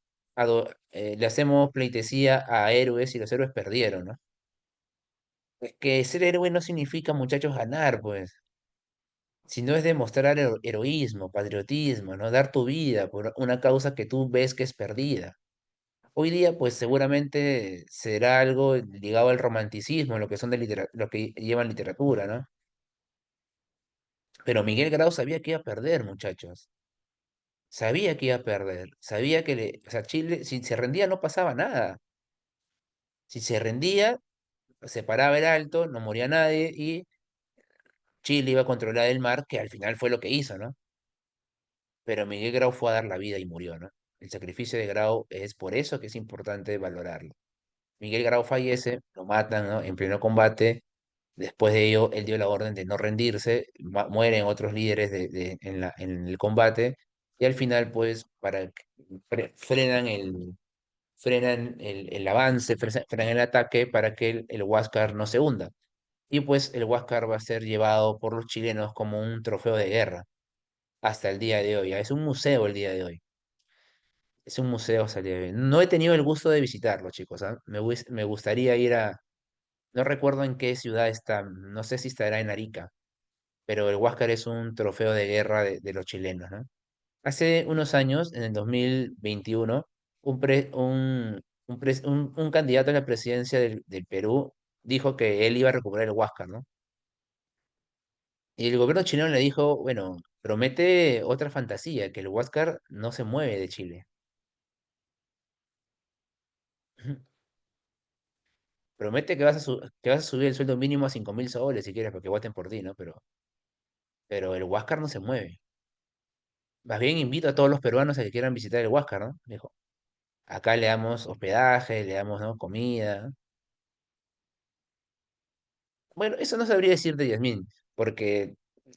pleitesía a héroes y los héroes perdieron, ¿no? Es que ser héroe no significa, muchachos, ganar, pues, sino es demostrar heroísmo, patriotismo, ¿no? Dar tu vida por una causa que tú ves que es perdida. Hoy día, pues seguramente será algo ligado al romanticismo, lo que son lo que llevan literatura, ¿no? Pero Miguel Grau sabía que iba a perder, muchachos. Sabía que iba a perder. Sabía o sea, Chile, si se rendía, no pasaba nada. Si se rendía, se paraba el alto, no moría nadie y Chile iba a controlar el mar, que al final fue lo que hizo, ¿no? Pero Miguel Grau fue a dar la vida y murió, ¿no? El sacrificio de Grau es por eso que es importante valorarlo. Miguel Grau fallece, lo matan, ¿no? En pleno combate. Después de ello, él dio la orden de no rendirse, mueren otros líderes en el combate, y al final, pues, frenan el avance, frenan el ataque para que el Huáscar no se hunda. Y pues el Huáscar va a ser llevado por los chilenos como un trofeo de guerra hasta el día de hoy. Es un museo el día de hoy. Es un museo hasta el día de hoy. No he tenido el gusto de visitarlo, chicos, ¿ah? Me gustaría ir no recuerdo en qué ciudad está, no sé si estará en Arica, pero el Huáscar es un trofeo de guerra de los chilenos, ¿no? Hace unos años, en el 2021, un candidato a la presidencia del Perú dijo que él iba a recuperar el Huáscar, ¿no? Y el gobierno chileno le dijo, bueno, promete otra fantasía, que el Huáscar no se mueve de Chile. Promete que vas a subir el sueldo mínimo a 5.000 soles si quieres, porque voten por ti, ¿no? Pero el Huáscar no se mueve. Más bien invito a todos los peruanos a que quieran visitar el Huáscar, ¿no? Dijo, acá le damos hospedaje, le damos, ¿no? Comida. Bueno, eso no sabría decir de Yasmín, porque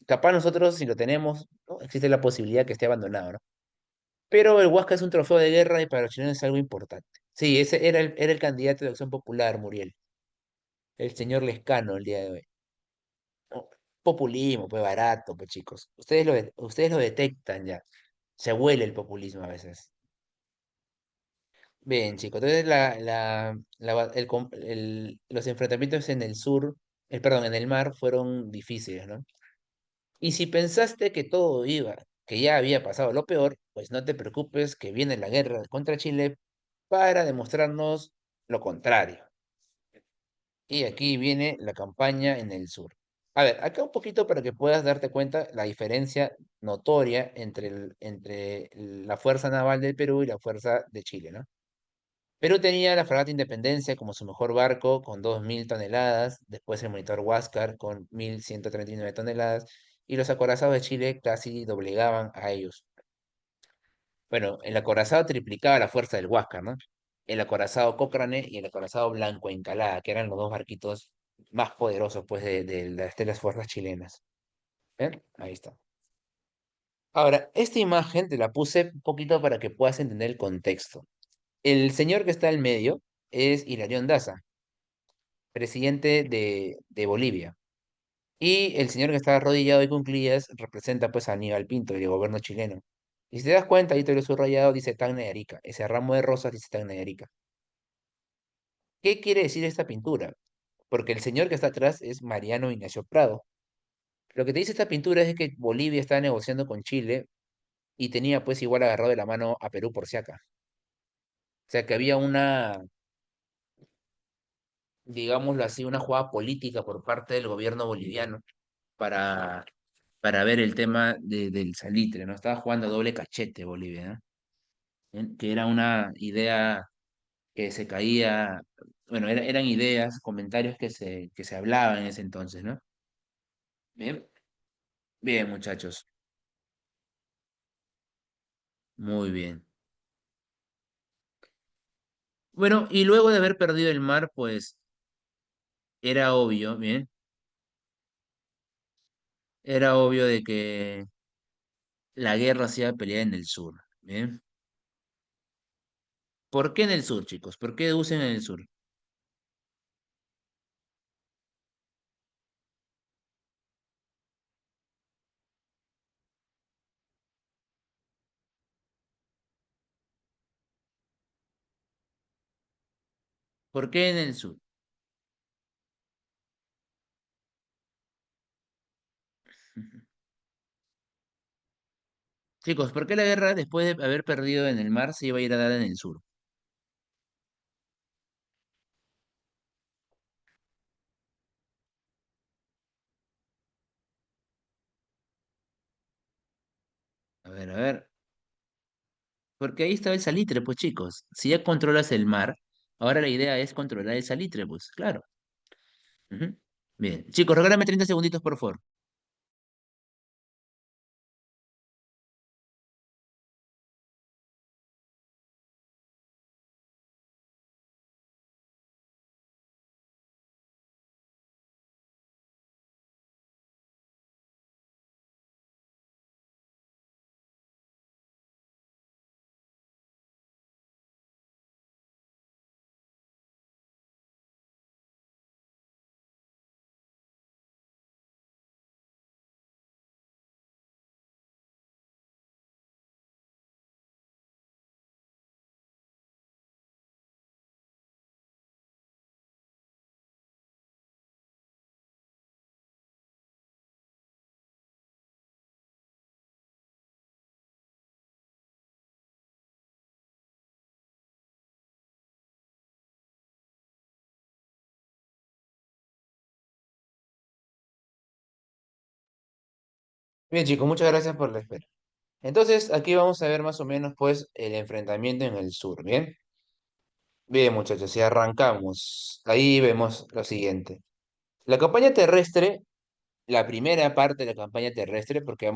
capaz nosotros, si lo tenemos, ¿no? Existe la posibilidad que esté abandonado, ¿no? Pero el Huáscar es un trofeo de guerra y para los chilenos es algo importante. Sí, ese era el candidato de Acción Popular, Muriel, el señor Lescano el día de hoy. Oh, populismo, pues barato, pues chicos. Ustedes lo detectan ya. Se huele el populismo a veces. Bien, chicos, entonces los enfrentamientos en el sur, perdón, en el mar fueron difíciles, ¿no? Y si pensaste que todo iba, que ya había pasado lo peor, pues no te preocupes que viene la guerra contra Chile para demostrarnos lo contrario. Y aquí viene la campaña en el sur. A ver, acá un poquito para que puedas darte cuenta la diferencia notoria entre la Fuerza Naval del Perú y la Fuerza de Chile, ¿no? Perú tenía la fragata Independencia como su mejor barco con 2.000 toneladas, después el monitor Huáscar con 1.139 toneladas, y los acorazados de Chile casi doblegaban a ellos. Bueno, el acorazado triplicaba la fuerza del Huáscar, ¿no? El acorazado Cochrane y el acorazado Blanco Encalada, que eran los dos barquitos más poderosos, pues, de las fuerzas chilenas. ¿Ven? Ahí está. Ahora, esta imagen te la puse un poquito para que puedas entender el contexto. El señor que está al medio es Hilarión Daza, presidente de Bolivia. Y el señor que está arrodillado y con cuclillas representa pues a Aníbal Pinto y el gobierno chileno. Y si te das cuenta, ahí te lo he subrayado, dice Tacna de Arica. Ese ramo de rosas dice Tacna de Arica. ¿Qué quiere decir esta pintura? Porque el señor que está atrás es Mariano Ignacio Prado. Lo que te dice esta pintura es que Bolivia estaba negociando con Chile y tenía pues igual agarrado de la mano a Perú por si acá. O sea que había digámoslo así, una jugada política por parte del gobierno boliviano para, para ver el tema del salitre, ¿no? Estaba jugando doble cachete Bolivia, ¿no? Que era una idea que se caía, bueno, eran ideas, comentarios que se hablaban en ese entonces, ¿no? Bien, bien, muchachos, muy bien. Bueno, y luego de haber perdido el mar, pues era obvio, bien, era obvio de que la guerra se iba a pelear en el sur, bien. ¿Por qué en el sur, chicos? ¿Por qué usen en el sur? ¿Por qué en el sur? Chicos, ¿por qué la guerra, después de haber perdido en el mar, se iba a ir a dar en el sur? A ver, porque ahí estaba el salitre, pues chicos. Si ya controlas el mar, ahora la idea es controlar el salitre, pues claro. Ujú. Bien, chicos, regálame 30 segunditos, por favor. Bien, chicos, muchas gracias por la espera. Entonces, aquí vamos a ver más o menos, pues, el enfrentamiento en el sur, ¿bien? Bien, muchachos, si arrancamos, ahí vemos lo siguiente. La campaña terrestre, la primera parte de la campaña terrestre, porque a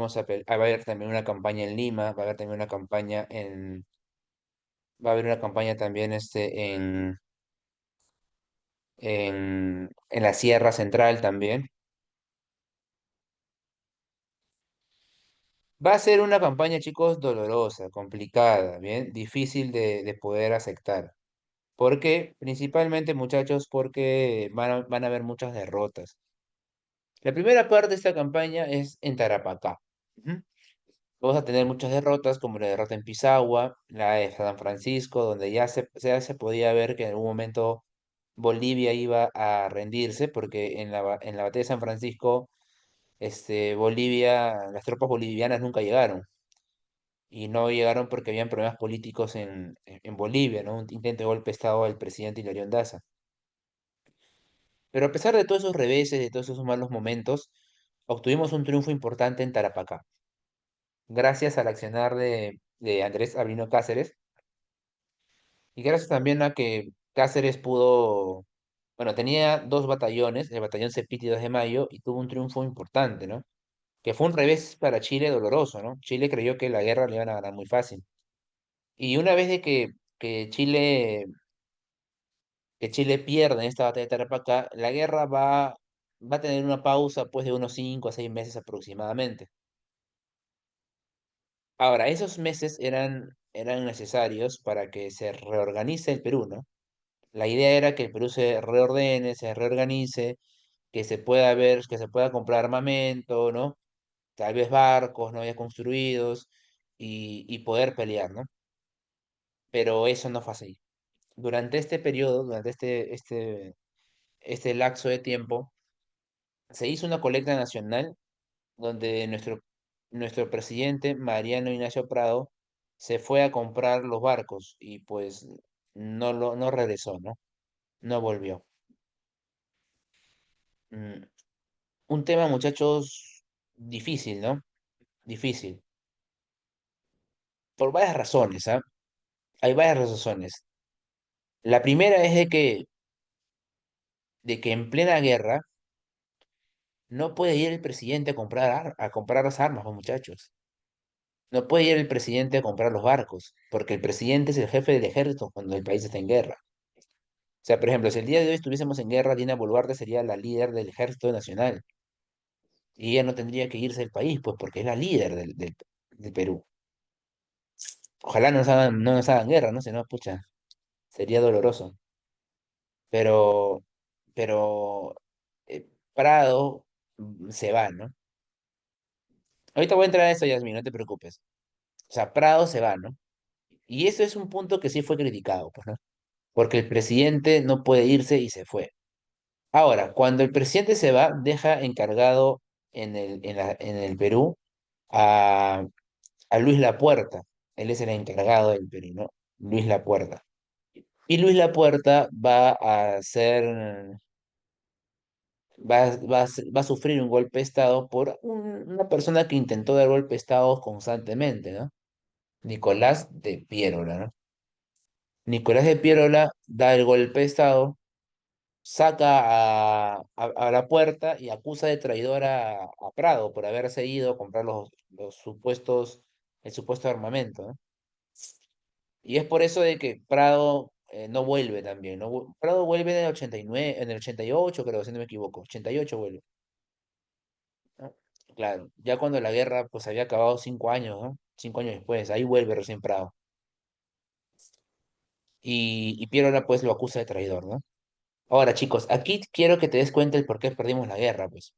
haber también una campaña en Lima, va a haber también una campaña va a haber una campaña también en la Sierra Central también. Va a ser una campaña, chicos, dolorosa, complicada, ¿bien? Difícil de poder aceptar. ¿Por qué? Principalmente, muchachos, porque van a haber muchas derrotas. La primera parte de esta campaña es en Tarapacá. Ujú. Vamos a tener muchas derrotas, como la derrota en Pisagua, la de San Francisco, donde ya se podía ver que en algún momento Bolivia iba a rendirse, porque en la batalla de San Francisco, las tropas bolivianas nunca llegaron. Y no llegaron porque habían problemas políticos en Bolivia, ¿no? Un intento de golpe de Estado del presidente Hilarión Daza. Pero a pesar de todos esos reveses, de todos esos malos momentos, obtuvimos un triunfo importante en Tarapacá, gracias al accionar de Andrés Abrino Cáceres y gracias también a que Cáceres pudo, bueno, tenía dos batallones, el batallón Cepiti 2 de Mayo, y tuvo un triunfo importante, ¿no? Que fue un revés para Chile doloroso, ¿no? Chile creyó que la guerra le iban a ganar muy fácil. Y una vez de que Chile pierde en esta batalla de Tarapacá, la guerra va a tener una pausa pues de unos 5 a 6 meses aproximadamente. Ahora, esos meses eran necesarios para que se reorganice el Perú, ¿no? La idea era que el Perú se reordene, se reorganice, que se pueda comprar armamento, ¿no? Tal vez barcos no ya construidos y poder pelear, ¿no? Pero eso no fue así. Durante este periodo, durante este lapso de tiempo, se hizo una colecta nacional donde nuestro presidente, Mariano Ignacio Prado, se fue a comprar los barcos y pues no regresó, ¿no? No volvió. Mm, un tema, muchachos, difícil, ¿no? Difícil. Por varias razones, ¿ah? Hay varias razones. La primera es de que en plena guerra no puede ir el presidente a a comprar las armas, pues, muchachos. No puede ir el presidente a comprar los barcos, porque el presidente es el jefe del ejército cuando el país está en guerra. sea, por ejemplo, si el día de hoy estuviésemos en guerra, Dina Boluarte sería la líder del Ejército Nacional y ella no tendría que irse del país, pues porque es la líder del Perú. Ojalá no nos hagan guerra, ¿no? Si no, pucha, sería doloroso. Pero, pero Prado se va, ¿no? Ahorita voy a entrar a eso, Yasmin, no te preocupes. O sea, Prado se va, ¿no? Y eso es un punto que sí fue criticado, pues, ¿no? Porque el presidente no puede irse y se fue. Ahora, cuando el presidente se va, deja encargado en el Perú a, a Luis Lapuerta. Él es el encargado del Perú, ¿no? Luis Lapuerta. Y Luis Lapuerta va a sufrir un golpe de Estado por una persona que intentó dar golpe de Estado constantemente, ¿no? Nicolás de Piérola, ¿no? Nicolás de Piérola da el golpe de Estado, saca a la puerta y acusa de traidor a Prado por haberse ido a comprar el supuesto armamento, ¿no? Y es por eso de que Prado no vuelve también, ¿no? Prado vuelve en el 89, en el 88, creo, si no me equivoco. 88 vuelve, ¿no? Claro, ya cuando la guerra pues había acabado 5 años, ¿no? 5 años después, ahí vuelve recién Prado. Y Piérola pues lo acusa de traidor, ¿no? Ahora, chicos, aquí quiero que te des cuenta el por qué perdimos la guerra, pues.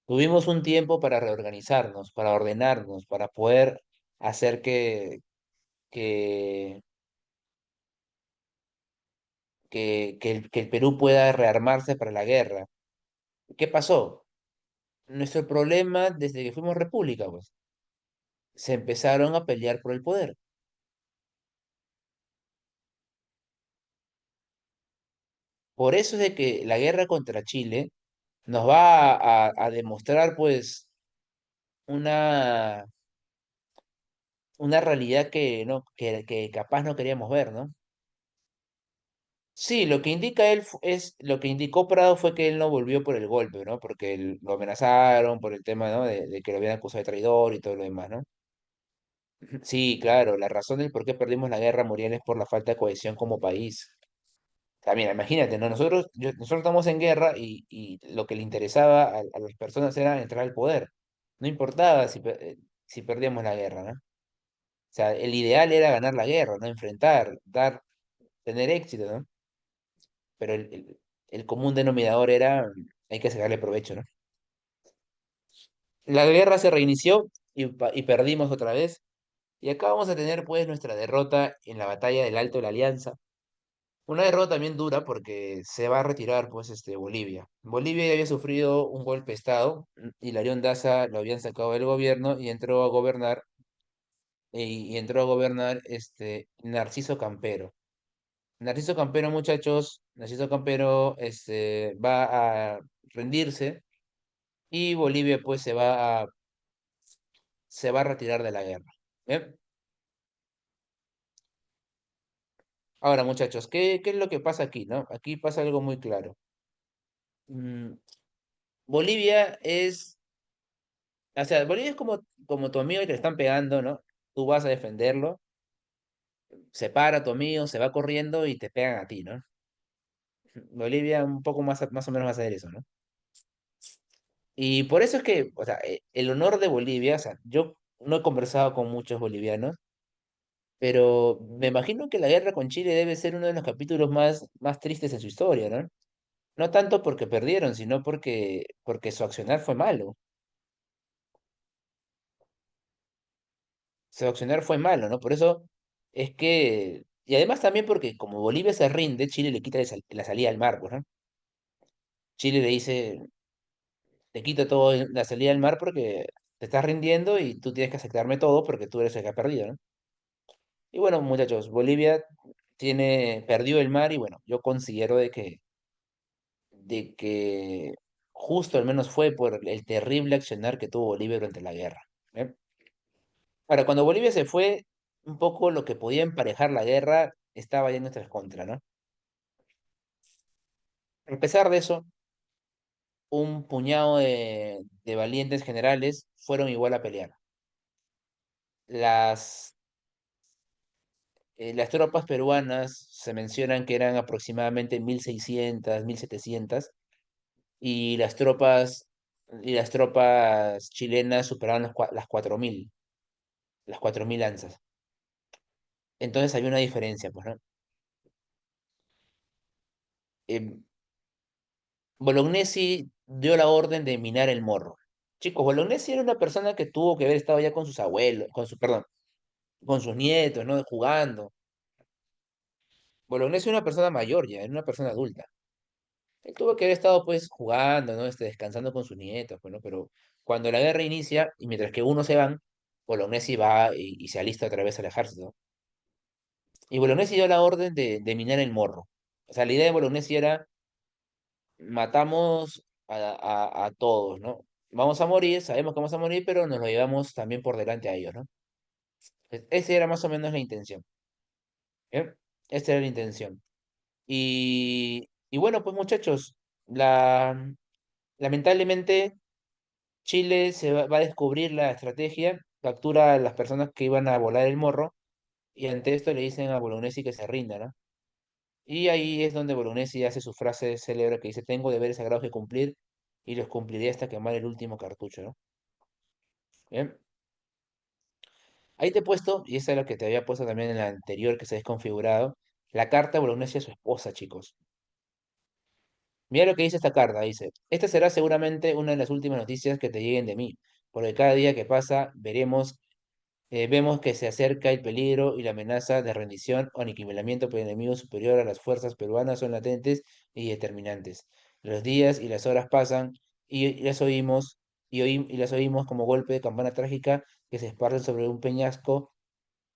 Tuvimos un tiempo para reorganizarnos, para ordenarnos, para poder hacer que, que el Perú pueda rearmarse para la guerra. ¿Qué pasó? Nuestro problema desde que fuimos república, pues, se empezaron a pelear por el poder. Por eso es de que la guerra contra Chile nos va a demostrar, pues, una, una realidad que, no, que capaz no queríamos ver, ¿no? Sí, lo que indica lo que indicó Prado fue que él no volvió por el golpe, ¿no? Porque lo amenazaron por el tema, ¿no? De que lo habían acusado de traidor y todo lo demás, ¿no? Sí, claro, la razón del por qué perdimos la guerra, Muriel, es por la falta de cohesión como país. También, imagínate, ¿no? Nosotros estamos en guerra y lo que le interesaba a las personas era entrar al poder. No importaba si perdíamos la guerra, ¿no? O sea, el ideal era ganar la guerra, ¿no? Enfrentar, tener éxito, ¿no? Pero el común denominador era, hay que sacarle provecho, ¿no? La guerra se reinició y perdimos otra vez. Y acá vamos a tener, pues, nuestra derrota en la batalla del Alto de la Alianza. Una derrota también dura porque se va a retirar pues Bolivia. Bolivia ya había sufrido un golpe de Estado y Larión Daza lo habían sacado del gobierno y entró a gobernar Narciso Campero. Narciso Campero, muchachos, Narciso Campero va a rendirse y Bolivia pues se va a retirar de la guerra. ¿Bien? Ahora, muchachos, ¿qué es lo que pasa aquí, no? Aquí pasa algo muy claro. Mm, Bolivia es O sea, Bolivia es como tu amigo y te le están pegando, ¿no? Tú vas a defenderlo, se para tu amigo, se va corriendo y te pegan a ti, ¿no? Bolivia un poco más o menos va a hacer eso, ¿no? Y por eso es que, o sea, el honor de Bolivia, o sea, yo no he conversado con muchos bolivianos, pero me imagino que la guerra con Chile debe ser uno de los capítulos más tristes en su historia, ¿no? No tanto porque perdieron, sino porque su accionar fue malo. Seleccionar fue malo, ¿no? Por eso es que, y además también porque como Bolivia se rinde, Chile le quita la salida al mar, pues, ¿no? Chile le dice, te quito todo la salida al mar porque te estás rindiendo y tú tienes que aceptarme todo porque tú eres el que ha perdido, ¿no? Y bueno, muchachos, Bolivia perdió el mar y bueno, yo considero de que justo al menos fue por el terrible accionar que tuvo Bolivia durante la guerra. ¿Eh? Ahora, cuando Bolivia se fue, un poco lo que podía emparejar la guerra estaba ya en nuestras contra, ¿no? A pesar de eso, un puñado de valientes generales fueron igual a pelear. Las, las tropas peruanas se mencionan que eran aproximadamente 1.600, 1.700, y las tropas chilenas superaban las 4.000 lanzas. Entonces había una diferencia, pues, ¿no? Eh, Bolognesi dio la orden de minar el morro. Chicos, Bolognesi era una persona que tuvo que haber estado ya con sus abuelos, perdón, con sus nietos, ¿no? Jugando. Bolognesi era una persona mayor ya, era una persona adulta. Él tuvo que haber estado pues jugando, ¿no? Descansando con sus nietos, pues, ¿no? Pero cuando la guerra inicia, y mientras que unos se van, Bolognesi va y se alista otra vez al ejército. Y Bolognesi dio la orden de minar el morro. O sea, la idea de Bolognesi era: matamos a todos, ¿no? Vamos a morir, sabemos que vamos a morir, pero nos lo llevamos también por delante a ellos, ¿no? Esa era más o menos la intención, ¿eh? Esa era la intención. Y bueno, pues muchachos, lamentablemente Chile va a descubrir la estrategia, captura a las personas que iban a volar el morro, y ante esto le dicen a Bolognesi que se rinda, ¿no? Y ahí es donde Bolognesi hace su frase célebre que dice: tengo deberes sagrados que cumplir y los cumpliré hasta quemar el último cartucho, ¿no? Bien, ahí te he puesto, y esa es la que te había puesto también en la anterior que se ha desconfigurado, la carta de Bolognesi a su esposa, chicos. Mira lo que dice esta carta: dice: esta será seguramente una de las últimas noticias que te lleguen de mí, porque cada día que pasa vemos que se acerca el peligro y la amenaza de rendición o aniquilamiento por el enemigo superior a las fuerzas peruanas son latentes y determinantes. Los días y las horas pasan y las oímos, y las oímos como golpe de campana trágica que se esparcen sobre un peñasco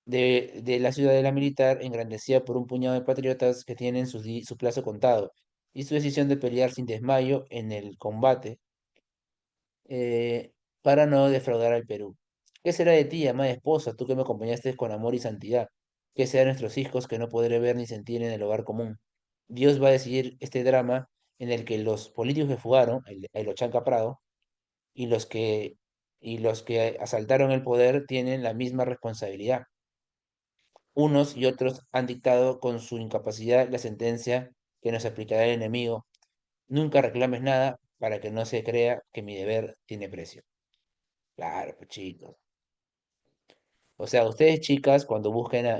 de la ciudadela militar, engrandecida por un puñado de patriotas que tienen su plazo contado, y su decisión de pelear sin desmayo en el combate, eh, para no defraudar al Perú. ¿Qué será de ti, amada esposa, tú que me acompañaste con amor y santidad? ¿Qué será de nuestros hijos que no podré ver ni sentir en el hogar común? Dios va a decidir este drama en el que los políticos que fugaron, el Ochanca Prado, y los que asaltaron el poder tienen la misma responsabilidad. Unos y otros han dictado con su incapacidad la sentencia que nos aplicará el enemigo. Nunca reclames nada para que no se crea que mi deber tiene precio. Claro, pues chicos. O sea, ustedes chicas, cuando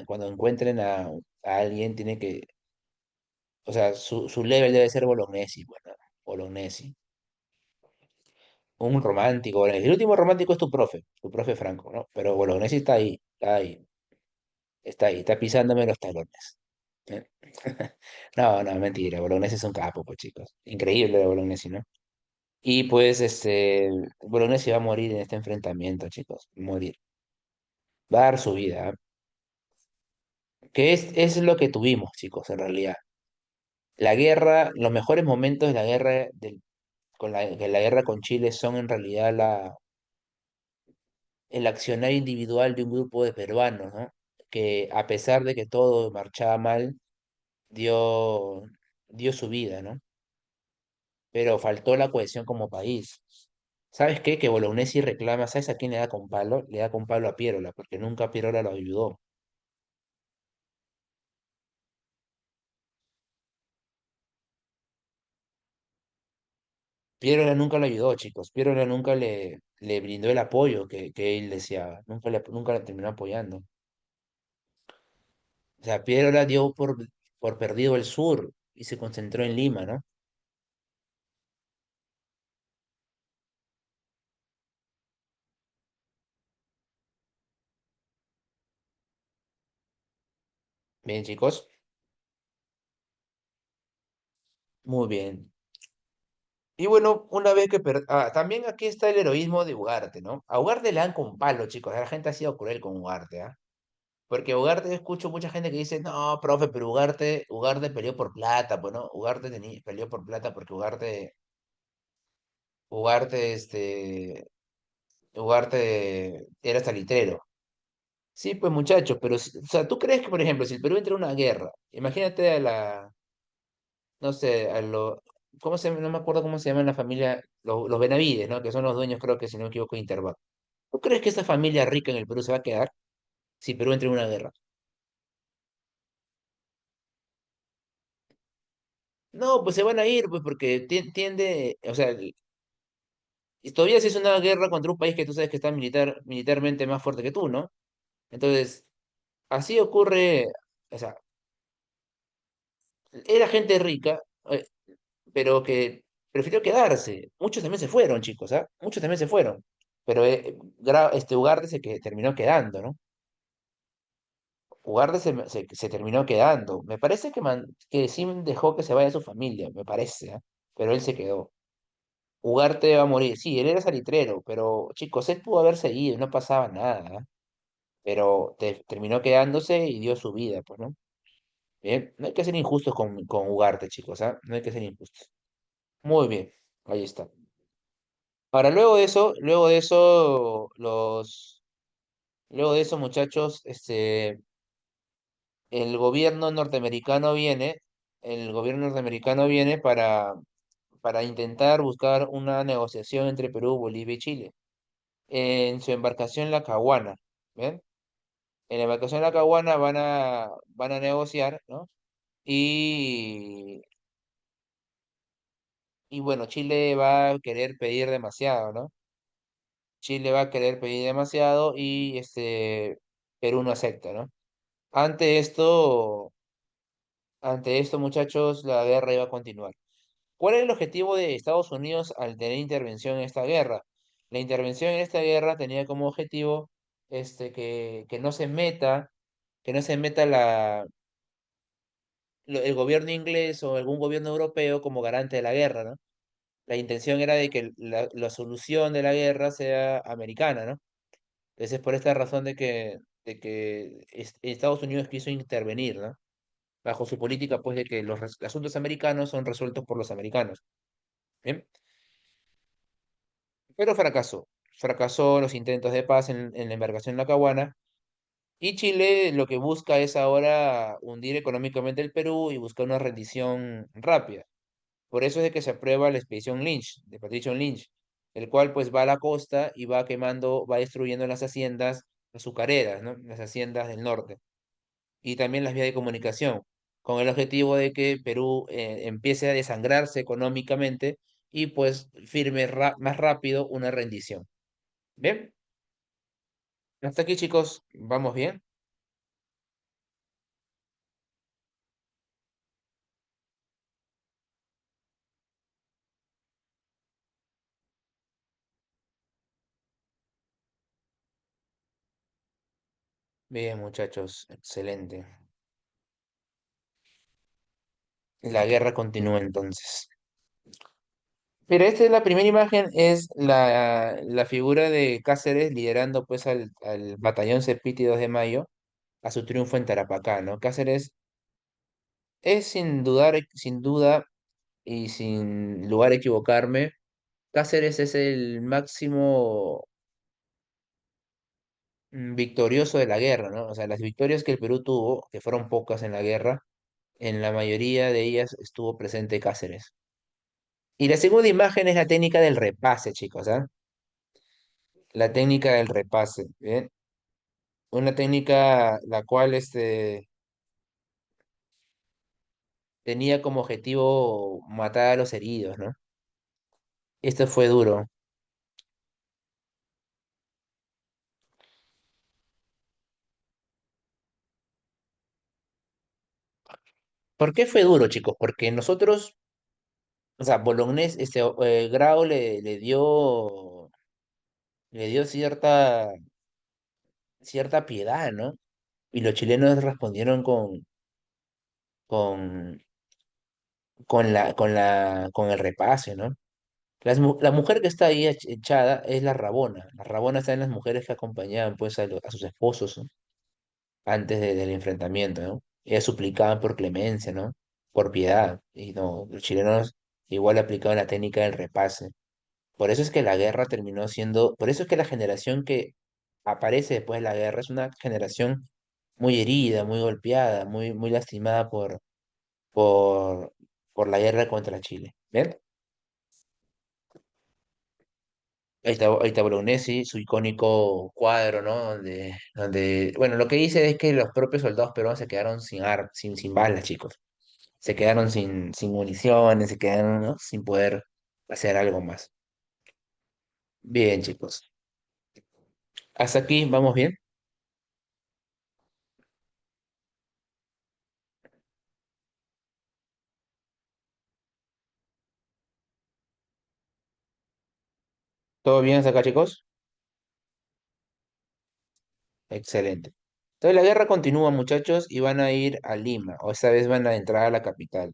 cuando encuentren a alguien, tienen que, o sea, su level debe ser Bolognesi, bueno, Bolognesi. Un romántico, Bolognesi. El último romántico es tu profe Franco, ¿no? Pero Bolognesi está ahí, está ahí, está ahí, está pisándome los talones. ¿Eh? No, no, mentira, Bolognesi es un capo, pues chicos. Increíble de Bolognesi, ¿no? Y pues, Bolognesi va a morir en este enfrentamiento, chicos. Morir. Va a dar su vida, ¿eh? Que es lo que tuvimos, chicos, en realidad. La guerra, los mejores momentos de la guerra de la guerra con Chile son en realidad el accionar individual de un grupo de peruanos, ¿no? Que a pesar de que todo marchaba mal, dio, dio su vida, ¿no? Pero faltó la cohesión como país. ¿Sabes qué? Que Bolognesi reclama, ¿sabes a quién le da con palo? Le da con palo a Pierola, porque nunca Pierola lo ayudó. Pierola nunca lo ayudó, chicos. Pierola nunca le brindó el apoyo que él deseaba. Nunca le terminó apoyando. O sea, Piero dio por perdido el sur y se concentró en Lima, ¿no? Bien, chicos. Muy bien. Y bueno, una vez también aquí está el heroísmo de Ugarte, ¿no? A Ugarte le dan con palo, chicos. La gente ha sido cruel con Ugarte, ¿ah? Porque Ugarte, escucho mucha gente que dice: no, profe, pero Ugarte peleó por plata, pues no, peleó por plata porque Ugarte, Ugarte era salitrero. Sí, pues muchachos, pero, o sea, ¿tú crees que, por ejemplo, si el Perú entra en una guerra, imagínate no sé, ¿cómo se llama? No me acuerdo cómo se llama la familia, los Benavides, ¿no? Que son los dueños, creo que si no me equivoco, de Interbank. ¿Tú crees que esa familia rica en el Perú se va a quedar si Perú entra en una guerra? No, pues se van a ir, pues porque tiende, o sea, y todavía si es una guerra contra un país que tú sabes que está militarmente más fuerte que tú, ¿no? Entonces, así ocurre, o sea, era gente rica, pero que prefirió quedarse. Muchos también se fueron, chicos, ¿ah? Muchos también se fueron. Pero Ugarte se que terminó quedando, ¿no? Ugarte se terminó quedando. Me parece que sí dejó que se vaya su familia, me parece, ¿ah? Pero él se quedó. Ugarte va a morir. Sí, él era salitrero, pero chicos, él pudo haber seguido, no pasaba nada, ¿ah? Pero terminó quedándose y dio su vida, pues, ¿no? Bien, no hay que ser injustos con Ugarte, chicos, ¿ah? No hay que ser injustos. Muy bien, ahí está. Ahora, luego de eso, muchachos, el gobierno norteamericano viene, el gobierno norteamericano viene para intentar buscar una negociación entre Perú, Bolivia y Chile. En su embarcación La Caguana, ¿ven? En la embarcación La Caguana van a negociar, ¿no? Y, y bueno, Chile va a querer pedir demasiado, ¿no? Chile va a querer pedir demasiado y Perú no acepta, ¿no? Ante esto, ante esto, muchachos, la guerra iba a continuar. ¿Cuál es el objetivo de Estados Unidos al tener intervención en esta guerra? La intervención en esta guerra tenía como objetivo que no se meta el gobierno inglés o algún gobierno europeo como garante de la guerra, ¿no? La intención era de que la solución de la guerra sea americana, ¿no? Entonces es por esta razón de que Estados Unidos quiso intervenir, ¿no? Bajo su política, pues, de que los asuntos americanos son resueltos por los americanos. ¿Bien? Pero fracasó. Fracasó los intentos de paz en la embarcación La Caguana. Y Chile lo que busca es ahora hundir económicamente el Perú y buscar una rendición rápida. Por eso es de que se aprueba la expedición Lynch, de Patricio Lynch, el cual pues va a la costa y va quemando, va destruyendo las haciendas azucareras, ¿no? Las haciendas del norte. Y también las vías de comunicación, con el objetivo de que Perú empiece a desangrarse económicamente y pues firme más rápido una rendición. Bien, hasta aquí chicos, ¿vamos bien? Bien muchachos, excelente. La guerra continúa entonces. Mira, esta es la primera imagen, es la figura de Cáceres liderando pues al batallón Cepiti 2 de Mayo a su triunfo en Tarapacá, ¿no? Cáceres es sin duda y sin lugar a equivocarme, Cáceres es el máximo victorioso de la guerra, ¿no? O sea, las victorias que el Perú tuvo, que fueron pocas en la guerra, en la mayoría de ellas estuvo presente Cáceres. Y la segunda imagen es la técnica del repase, chicos, ¿ah? La técnica del repase, ¿bien? Una técnica la cual tenía como objetivo matar a los heridos, ¿no? Esto fue duro. ¿Por qué fue duro, chicos? Porque nosotros, o sea, Bolognés, Grau le dio cierta piedad, ¿no? Y los chilenos respondieron con, con el repase, ¿no? La mujer que está ahí echada es la Rabona. La Rabona está en las mujeres que acompañaban pues a sus esposos, ¿no? Antes del enfrentamiento, ¿no? Ellas suplicaban por clemencia, ¿no? Por piedad. Y no, los chilenos igual aplicaban la técnica del repase. Por eso es que la guerra terminó siendo, por eso es que la generación que aparece después de la guerra es una generación muy herida, muy golpeada, muy lastimada por, por la guerra contra Chile. ¿Ven? Ahí está Bolognesi, su icónico cuadro, ¿no? Bueno, lo que dice es que los propios soldados peruanos se quedaron sin balas, chicos. se quedaron sin municiones, se quedaron, ¿no? Sin poder hacer algo más. Bien, chicos. Hasta aquí, ¿vamos bien? ¿Todo bien hasta acá, chicos? Excelente. Entonces la guerra continúa, muchachos, y van a ir a Lima, o esta vez van a entrar a la capital.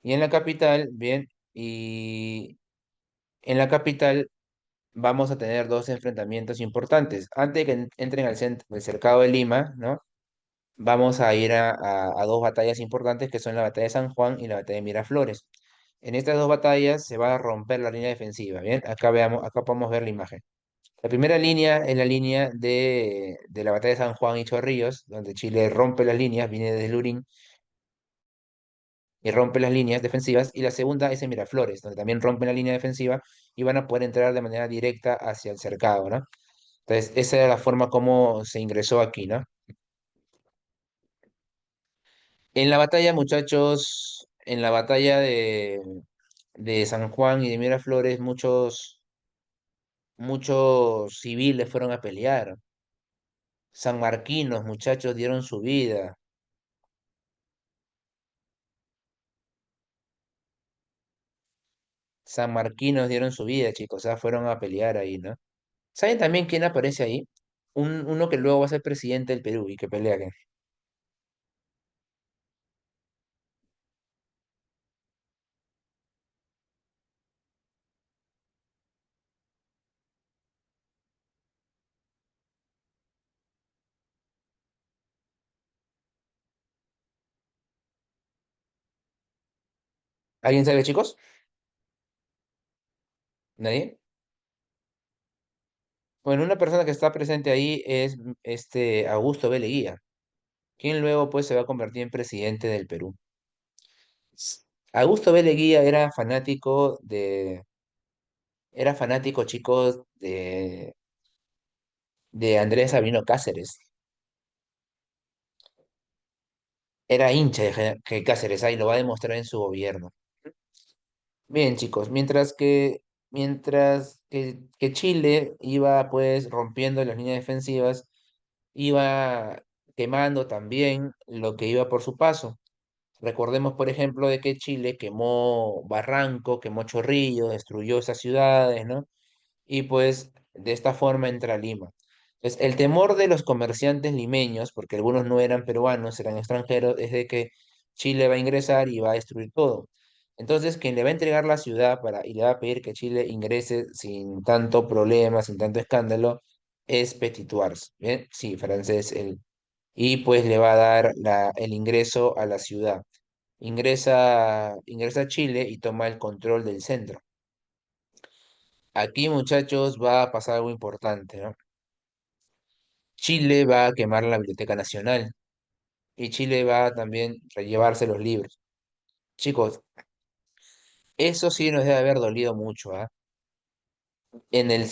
Y en la capital, bien, y en la capital vamos a tener dos enfrentamientos importantes. Antes de que entren al cercado de Lima, ¿no? Vamos a ir a dos batallas importantes que son la batalla de San Juan y la batalla de Miraflores. En estas dos batallas se va a romper la línea defensiva, ¿bien? Acá veamos, acá podemos ver la imagen. La primera línea es la línea de la batalla de San Juan y Chorrillos, donde Chile rompe las líneas, viene desde Lurín y rompe las líneas defensivas. Y la segunda es en Miraflores, donde también rompen la línea defensiva y van a poder entrar de manera directa hacia el cercado, ¿no? Entonces, esa era la forma como se ingresó aquí, ¿no? En la batalla, muchachos, en la batalla de San Juan y de Miraflores, muchos civiles fueron a pelear. Sanmarquinos, muchachos, dieron su vida. Sanmarquinos dieron su vida, chicos, o sea, fueron a pelear ahí, ¿no? ¿Saben también quién aparece ahí? Uno que luego va a ser presidente del Perú y que pelea acá. ¿Alguien sabe, chicos? ¿Nadie? Bueno, una persona que está presente ahí es este Augusto B. Leguía, quien luego pues se va a convertir en presidente del Perú. Augusto B. Leguía era fanático, chicos, de Andrés Sabino Cáceres. Era hincha de que Cáceres, ahí lo va a demostrar en su gobierno. Bien, chicos, mientras que Chile iba pues rompiendo las líneas defensivas, iba quemando también lo que iba por su paso. Recordemos, por ejemplo, de que Chile quemó Barranco, quemó Chorrillo, destruyó esas ciudades, ¿no? Y pues de esta forma entra a Lima. Entonces, el temor de los comerciantes limeños, porque algunos no eran peruanos, eran extranjeros, es de que Chile va a ingresar y va a destruir todo. Entonces, quien le va a entregar la ciudad y le va a pedir que Chile ingrese sin tanto problema, sin tanto escándalo, es Petit Tours, ¿bien? Sí, francés, él. Y pues le va a dar el ingreso a la ciudad. Ingresa a Chile y toma el control del centro. Aquí, muchachos, va a pasar algo importante, ¿no? Chile va a quemar la Biblioteca Nacional y Chile va a también a llevarse los libros. Chicos, eso sí nos debe haber dolido mucho, ¿ah? En el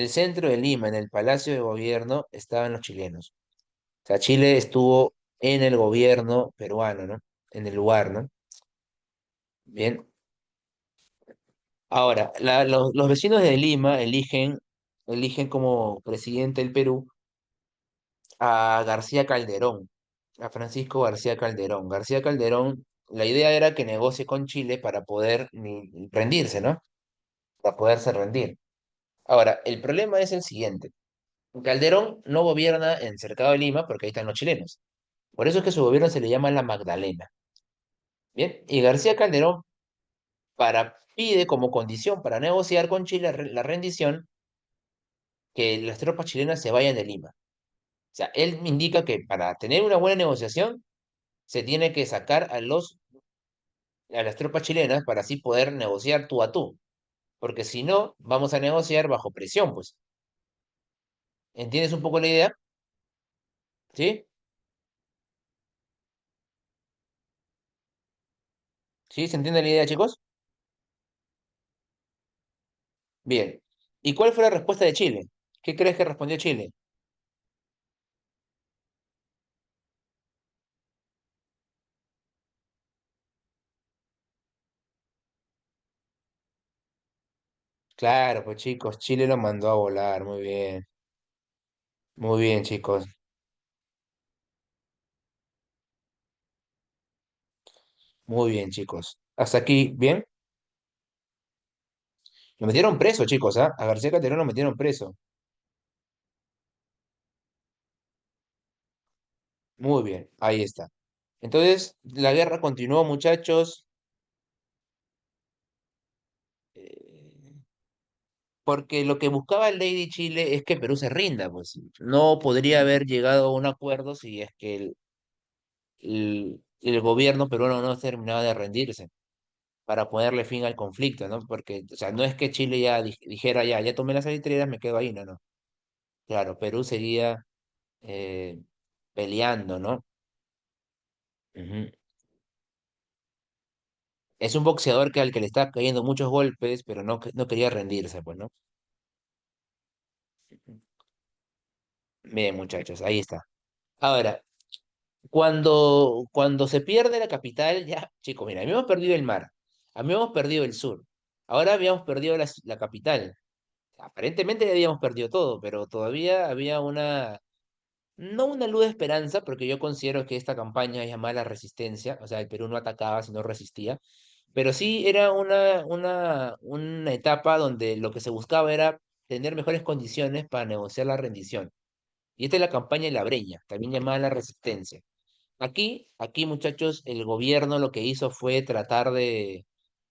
centro de Lima, en el Palacio de Gobierno, estaban los chilenos. O sea, Chile estuvo en el gobierno peruano, ¿no? En el lugar, ¿no? Bien. Ahora, los vecinos de Lima eligen como presidente del Perú a García Calderón, a Francisco García Calderón. García Calderón, la idea era que negocie con Chile para poder rendirse, ¿no? Para poderse rendir. Ahora, el problema es el siguiente. Calderón no gobierna en Cercado de Lima porque ahí están los chilenos. Por eso es que su gobierno se le llama la Magdalena. Bien, y García Calderón pide como condición para negociar con Chile la rendición que las tropas chilenas se vayan de Lima. O sea, él indica que para tener una buena negociación se tiene que sacar a las tropas chilenas para así poder negociar tú a tú, porque si no, vamos a negociar bajo presión, pues. ¿Entiendes un poco la idea? ¿Sí? ¿Sí? ¿Se entiende la idea, chicos? Bien. ¿Y cuál fue la respuesta de Chile? ¿Qué crees que respondió Chile? Claro, pues chicos, Chile lo mandó a volar, muy bien chicos, muy bien chicos. Hasta aquí, ¿bien? Lo metieron preso, chicos, ¿ah? A García Caterón lo metieron preso. Muy bien, ahí está. Entonces, la guerra continuó, muchachos, eh, porque lo que buscaba el Lady Chile es que Perú se rinda, pues. No podría haber llegado a un acuerdo si es que el gobierno peruano no terminaba de rendirse para ponerle fin al conflicto, ¿no? Porque, o sea, no es que Chile ya dijera, ya tomé las eritreas, me quedo ahí, no, no. Claro, Perú seguía eh, peleando, ¿no? Ujú. Es un boxeador que al que le está cayendo muchos golpes, pero no, no quería rendirse, pues, ¿no? Bien, muchachos, ahí está. Ahora, cuando se pierde la capital, ya, chicos, mira, habíamos perdido el mar, habíamos perdido el sur, ahora habíamos perdido la capital. Aparentemente ya habíamos perdido todo, pero todavía había no una luz de esperanza, porque yo considero que esta campaña es llamada la resistencia, o sea, el Perú no atacaba, sino resistía, pero sí era una etapa donde lo que se buscaba era tener mejores condiciones para negociar la rendición. Y esta es la campaña de la Breña, también llamada la resistencia. Aquí, muchachos, el gobierno lo que hizo fue tratar de,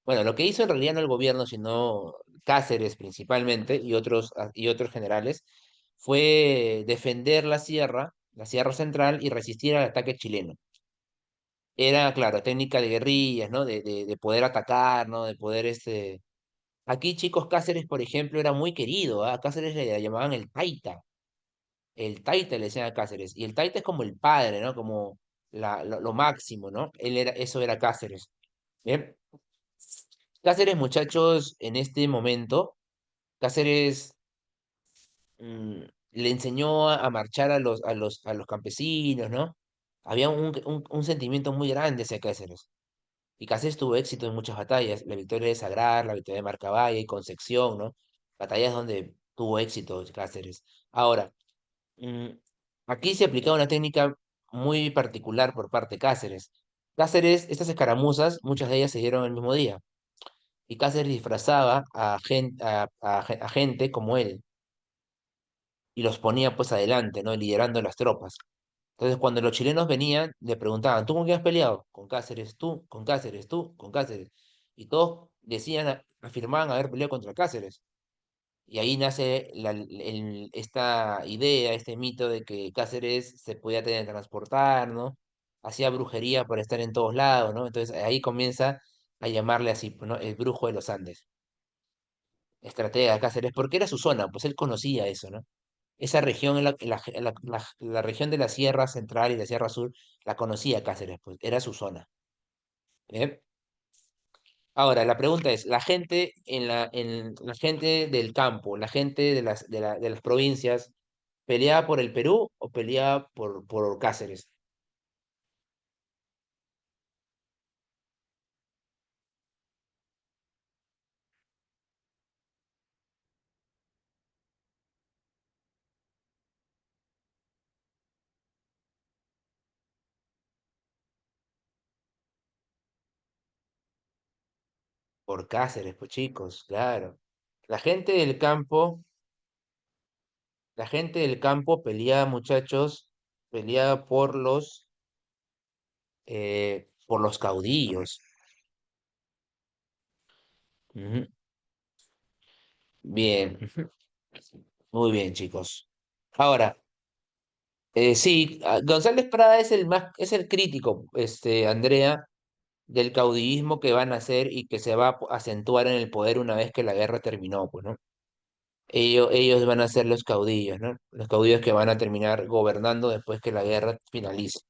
bueno, lo que hizo en realidad no el gobierno, sino Cáceres principalmente y otros generales, fue defender la sierra central y resistir al ataque chileno. Era, claro, técnica de guerrillas, ¿no? De poder atacar, ¿no? De poder, este... Aquí, chicos, Cáceres, por ejemplo, era muy querido, ¿ah? A Cáceres le llamaban el Taita le decían a Cáceres, y el Taita es como el padre, ¿no? Como lo máximo, ¿no? Eso era Cáceres. Bien, Cáceres, muchachos, en este momento, Cáceres le enseñó a marchar a los campesinos, ¿no? Había un sentimiento muy grande hacia Cáceres. Y Cáceres tuvo éxito en muchas batallas, la victoria de Sagrar, la victoria de Marcavalla y Concepción, ¿no? Batallas donde tuvo éxito Cáceres. Ahora, Mm, aquí se aplicaba una técnica muy particular por parte de Cáceres. Cáceres, estas escaramuzas, muchas de ellas se dieron el mismo día. Y Cáceres disfrazaba a gente como él y los ponía pues adelante, ¿no? Liderando las tropas. Entonces, cuando los chilenos venían, le preguntaban, ¿tú con quién has peleado? Con Cáceres, tú, con Cáceres, tú, con Cáceres. Y todos decían, afirmaban haber peleado contra Cáceres. Y ahí nace esta idea, este mito de que Cáceres se podía teletransportar, ¿no? Hacía brujería por estar en todos lados, ¿no? Entonces ahí comienza a llamarle así, pues, ¿no? El brujo de los Andes, estratega de Cáceres, porque era su zona, pues él conocía eso, ¿no? Esa región, la región de la Sierra Central y la Sierra Sur, la conocía Cáceres, pues era su zona. ¿Bien? Ahora, la pregunta es, la gente del campo, la gente de las provincias, ¿peleaba por el Perú o peleaba por Cáceres? Por Cáceres, pues chicos, claro. La gente del campo, la gente del campo peleaba, muchachos, peleaba por los caudillos. Ujú. Bien, ujú. Muy bien, chicos. Ahora, sí, González Prada es es el crítico, Andrea, del caudillismo que van a hacer y que se va a acentuar en el poder una vez que la guerra terminó, pues, ¿no? Ellos van a ser los caudillos, ¿no? Los caudillos que van a terminar gobernando después que la guerra finalice.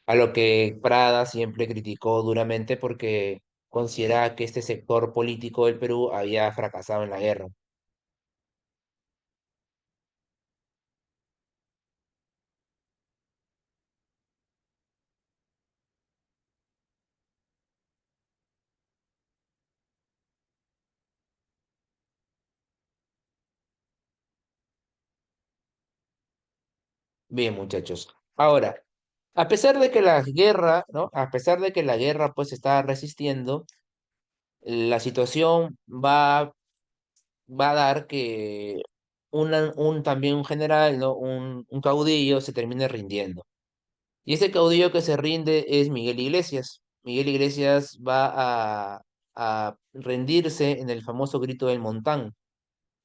A lo que Prada siempre criticó duramente porque consideraba que este sector político del Perú había fracasado en la guerra. Bien, muchachos. Ahora, a pesar de que la guerra, ¿no? A pesar de que la guerra pues está resistiendo, la situación va a dar que también un general, ¿no? Un caudillo se termine rindiendo. Y ese caudillo que se rinde es Miguel Iglesias. Miguel Iglesias va a rendirse en el famoso grito del Montán.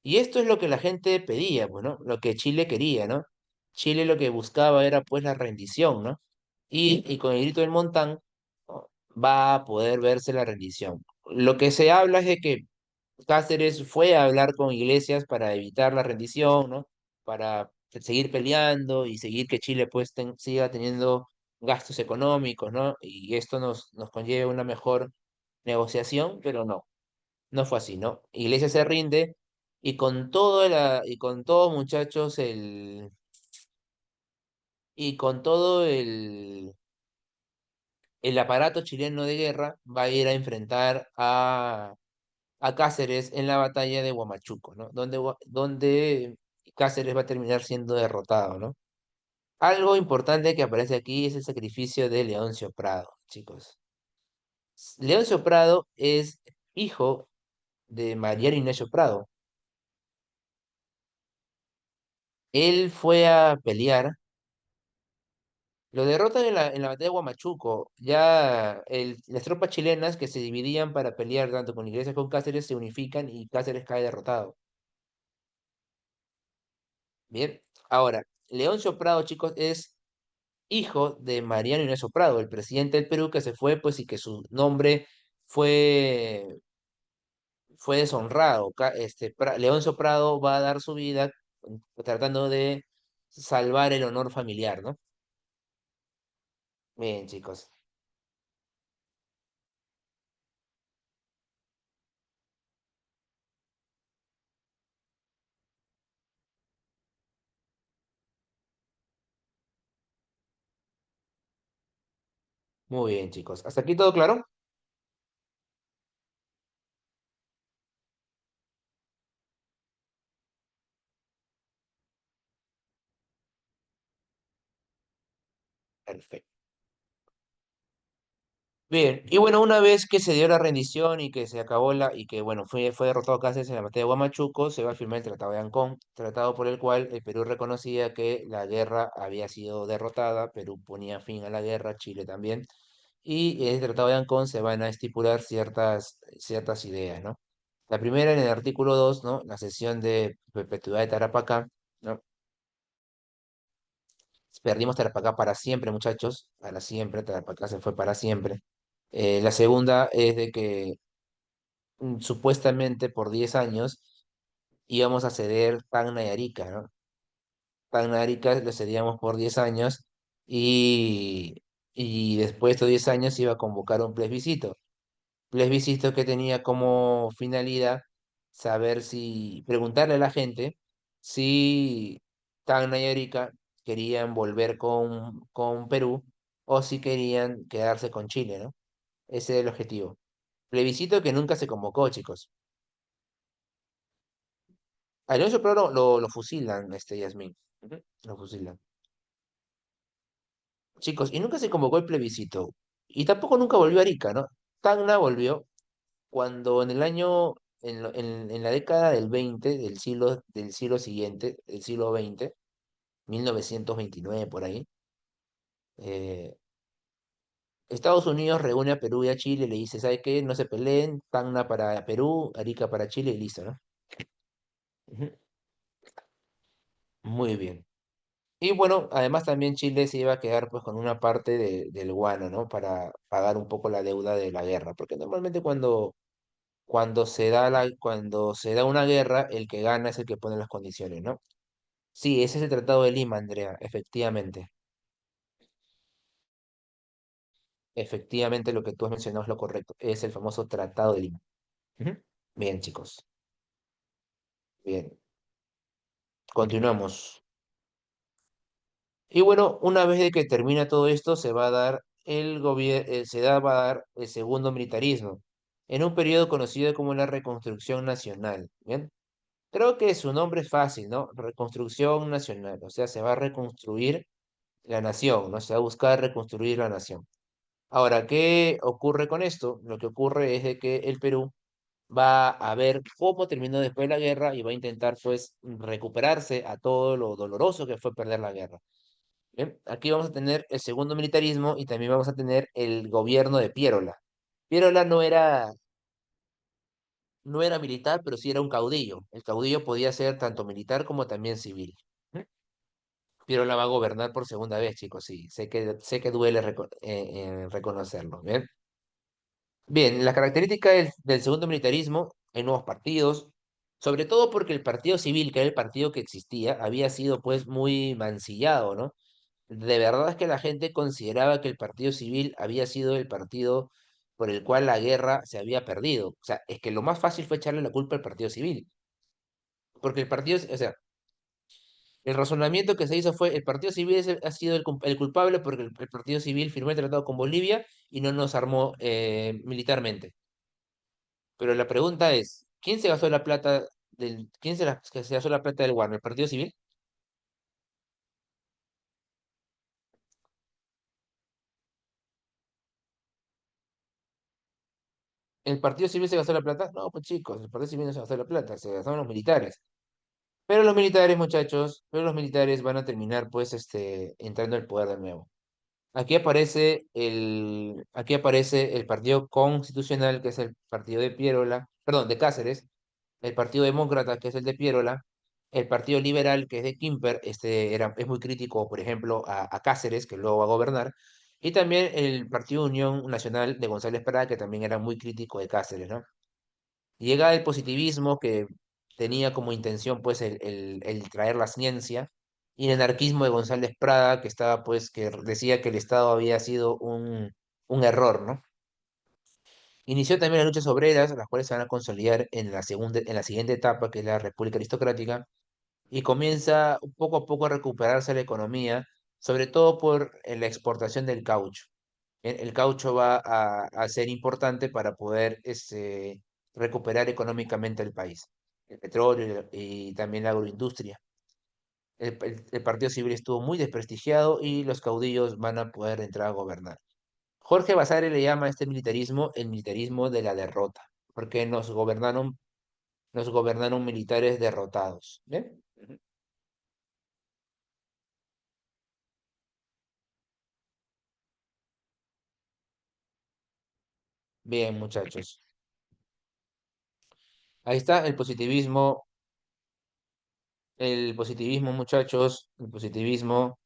Y esto es lo que la gente pedía, pues, ¿no? Lo que Chile quería, ¿no? Chile lo que buscaba era pues la rendición, ¿no? Y con el grito del Montán, ¿no? Va a poder verse la rendición. Lo que se habla es de que Cáceres fue a hablar con Iglesias para evitar la rendición, ¿no? Para seguir peleando y seguir que Chile pues siga teniendo gastos económicos, ¿no? Y esto nos conlleve una mejor negociación, pero no, no fue así, ¿no? Iglesias se rinde y con todo, muchachos, y con todo el aparato chileno de guerra va a ir a enfrentar a Cáceres en la batalla de Huamachuco, ¿no? Donde Cáceres va a terminar siendo derrotado, ¿no? Algo importante que aparece aquí es el sacrificio de Leoncio Prado, chicos. Leoncio Prado es hijo de Mariano Ignacio Prado. Él fue a pelear, lo derrotan en la batalla de Huamachuco. Ya las tropas chilenas que se dividían para pelear tanto con Iglesias como con Cáceres se unifican y Cáceres cae derrotado. Bien, ahora, Leoncio Prado, chicos, es hijo de Mariano Ignacio Prado, el presidente del Perú que se fue, pues, y que su nombre fue, fue deshonrado. Leoncio Prado va a dar su vida tratando de salvar el honor familiar, ¿no? Bien, chicos. Muy bien, chicos. ¿Hasta aquí todo claro? Perfecto. Bien, y bueno, una vez que se dio la rendición y que se acabó y que bueno, fue derrotado Cáceres en la batalla de Huamachuco, se va a firmar el Tratado de Ancón, tratado por el cual el Perú reconocía que la guerra había sido derrotada, Perú ponía fin a la guerra, Chile también, y en el Tratado de Ancón se van a estipular ciertas ideas, ¿no? La primera en el artículo 2, ¿no? La cesión de perpetuidad de Tarapacá, ¿no? Perdimos Tarapacá para siempre, muchachos, para siempre, Tarapacá se fue para siempre. La segunda es de que supuestamente por 10 años íbamos a ceder Tacna y Arica, ¿no? Tacna y Arica lo cedíamos por 10 años y, y después de estos 10 años se iba a convocar un plebiscito. Plebiscito que tenía como finalidad preguntarle a la gente si Tacna y Arica querían volver con Perú o si querían quedarse con Chile, ¿no? Ese es el objetivo. Plebiscito que nunca se convocó, chicos. A Alonso Prado lo fusilan, Yasmín. Ujú, lo fusilan. Chicos, y nunca se convocó el plebiscito. Y tampoco nunca volvió Arica, ¿no? Tacna volvió cuando en la década del 20 del siglo siguiente, del siglo XX, 1929 por ahí, eh, Estados Unidos reúne a Perú y a Chile, le dice, ¿sabe qué? No se peleen, Tacna para Perú, Arica para Chile y listo, ¿no? Ujú, muy bien. Y bueno, además también Chile se iba a quedar pues con una parte del guano, ¿no? Para pagar un poco la deuda de la guerra, porque normalmente cuando se da una guerra, el que gana es el que pone las condiciones, ¿no? Sí, ese es el Tratado de Lima, Andrea, efectivamente. Efectivamente lo que tú has mencionado es lo correcto, es el famoso Tratado de Lima. Ujú. Bien, chicos, bien, continuamos. Y bueno, una vez de que termina todo esto, se va a dar va a dar el segundo militarismo, en un periodo conocido como la Reconstrucción Nacional. ¿Bien? Creo que su nombre es fácil, ¿no? Reconstrucción Nacional, o sea, se va a reconstruir la nación, ¿no? Se va a buscar reconstruir la nación. Ahora, ¿qué ocurre con esto? Lo que ocurre es de que el Perú va a ver cómo terminó después la guerra y va a intentar, pues, recuperarse a todo lo doloroso que fue perder la guerra. Bien, aquí vamos a tener el segundo militarismo y también vamos a tener el gobierno de Piérola. Piérola no era militar, pero sí era un caudillo. El caudillo podía ser tanto militar como también civil. ¿Mm? Piérola va a gobernar por segunda vez, chicos, sí. Sé que duele reconocerlo. Bien, bien, la característica del segundo militarismo, hay nuevos partidos, sobre todo porque el partido civil, que era el partido que existía, había sido pues muy mancillado, ¿no? De verdad es que la gente consideraba que el partido civil había sido el partido por el cual la guerra se había perdido. O sea, es que lo más fácil fue echarle la culpa al partido civil, porque o sea, el razonamiento que se hizo fue, el partido civil ha sido el culpable porque el partido civil firmó el tratado con Bolivia y no nos armó militarmente. Pero la pregunta es, ¿quién se gastó la plata que se gastó la plata del Warner? ¿El partido civil? ¿El partido civil se gastó la plata? No, pues chicos, el partido civil no se gastó la plata, se gastaron los militares. Pero los militares, muchachos, pero los militares van a terminar, pues, entrando al poder de nuevo. Aquí aparece el Partido Constitucional, que es el partido de Piérola, perdón, de Cáceres, el Partido Demócrata, que es el de Piérola, el Partido Liberal, que es de Quimper, es muy crítico, por ejemplo, a Cáceres, que luego va a gobernar, y también el Partido Unión Nacional de González Prada, que también era muy crítico de Cáceres, ¿no? Llega el positivismo que tenía como intención pues el traer la ciencia y el anarquismo de González Prada que estaba pues que decía que el Estado había sido un error, ¿no? Inició también las luchas obreras, las cuales se van a consolidar en la siguiente etapa, que es la República Aristocrática, y comienza poco a poco a recuperarse la economía, sobre todo por la exportación del caucho. El caucho va a ser importante para poder recuperar económicamente el país, el petróleo y también la agroindustria. El Partido Civil estuvo muy desprestigiado y los caudillos van a poder entrar a gobernar. Jorge Basadre le llama a este militarismo el militarismo de la derrota, porque nos gobernaron militares derrotados. ¿Bien? Ujú. Bien, muchachos. Ahí está el positivismo, muchachos, el positivismo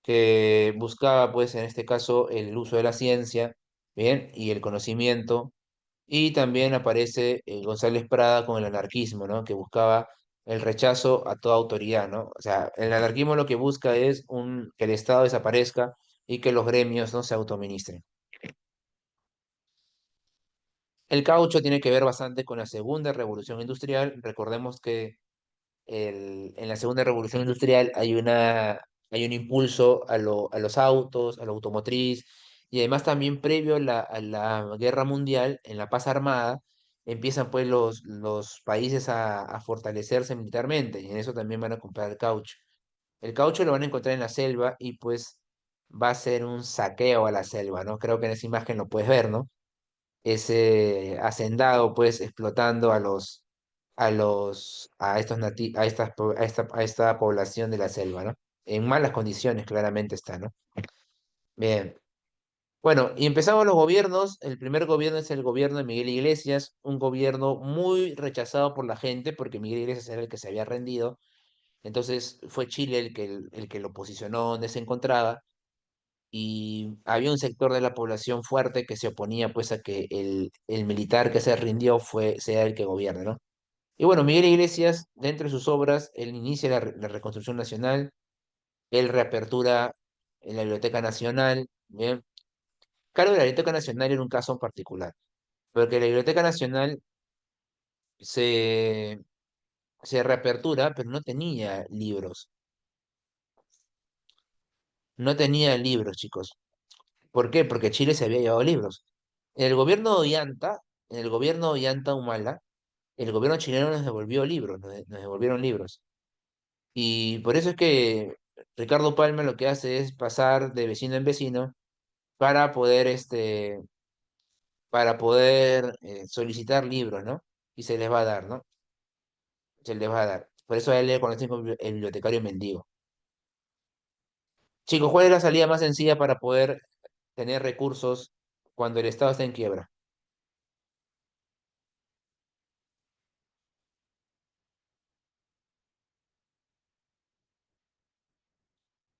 que buscaba, pues, en este caso, el uso de la ciencia, bien, y el conocimiento. Y también aparece González Prada con el anarquismo, ¿no? Que buscaba el rechazo a toda autoridad, ¿no? O sea, el anarquismo lo que busca es que el Estado desaparezca y que los gremios no se autoadministren. El caucho tiene que ver bastante con la segunda revolución industrial. Recordemos que en la segunda revolución industrial hay un impulso a los autos, a la automotriz, y además también previo a la guerra mundial, en la paz armada, empiezan pues los países a fortalecerse militarmente, y en eso también van a comprar el caucho. El caucho lo van a encontrar en la selva y pues va a ser un saqueo a la selva, ¿no? Creo que en esa imagen lo puedes ver, ¿no? Ese hacendado, pues, explotando a esta población de la selva, ¿no? En malas condiciones, claramente está, ¿no? Bien. Bueno, y empezamos los gobiernos. El primer gobierno es el gobierno de Miguel Iglesias, un gobierno muy rechazado por la gente, porque Miguel Iglesias era el que se había rendido. Entonces fue Chile el que lo posicionó donde se encontraba. Y había un sector de la población fuerte que se oponía pues a que el militar que se rindió sea el que gobierne, ¿no? Y bueno, Miguel Iglesias, dentro de sus obras, él inicia la reconstrucción nacional, él reapertura en la Biblioteca Nacional, ¿bien? Claro, la Biblioteca Nacional era un caso en particular, porque la Biblioteca Nacional se, se reapertura, pero no tenía libros, chicos. ¿Por qué? Porque Chile se había llevado libros. En el gobierno de Ollanta Humala, el gobierno chileno nos devolvió libros, nos devolvieron libros. Y por eso es que Ricardo Palma lo que hace es pasar de vecino en vecino para poder, solicitar libros, ¿no? Y se les va a dar, ¿no? Se les va a dar. Por eso a él le conocen como el bibliotecario mendigo. Chicos, ¿cuál es la salida más sencilla para poder tener recursos cuando el Estado está en quiebra?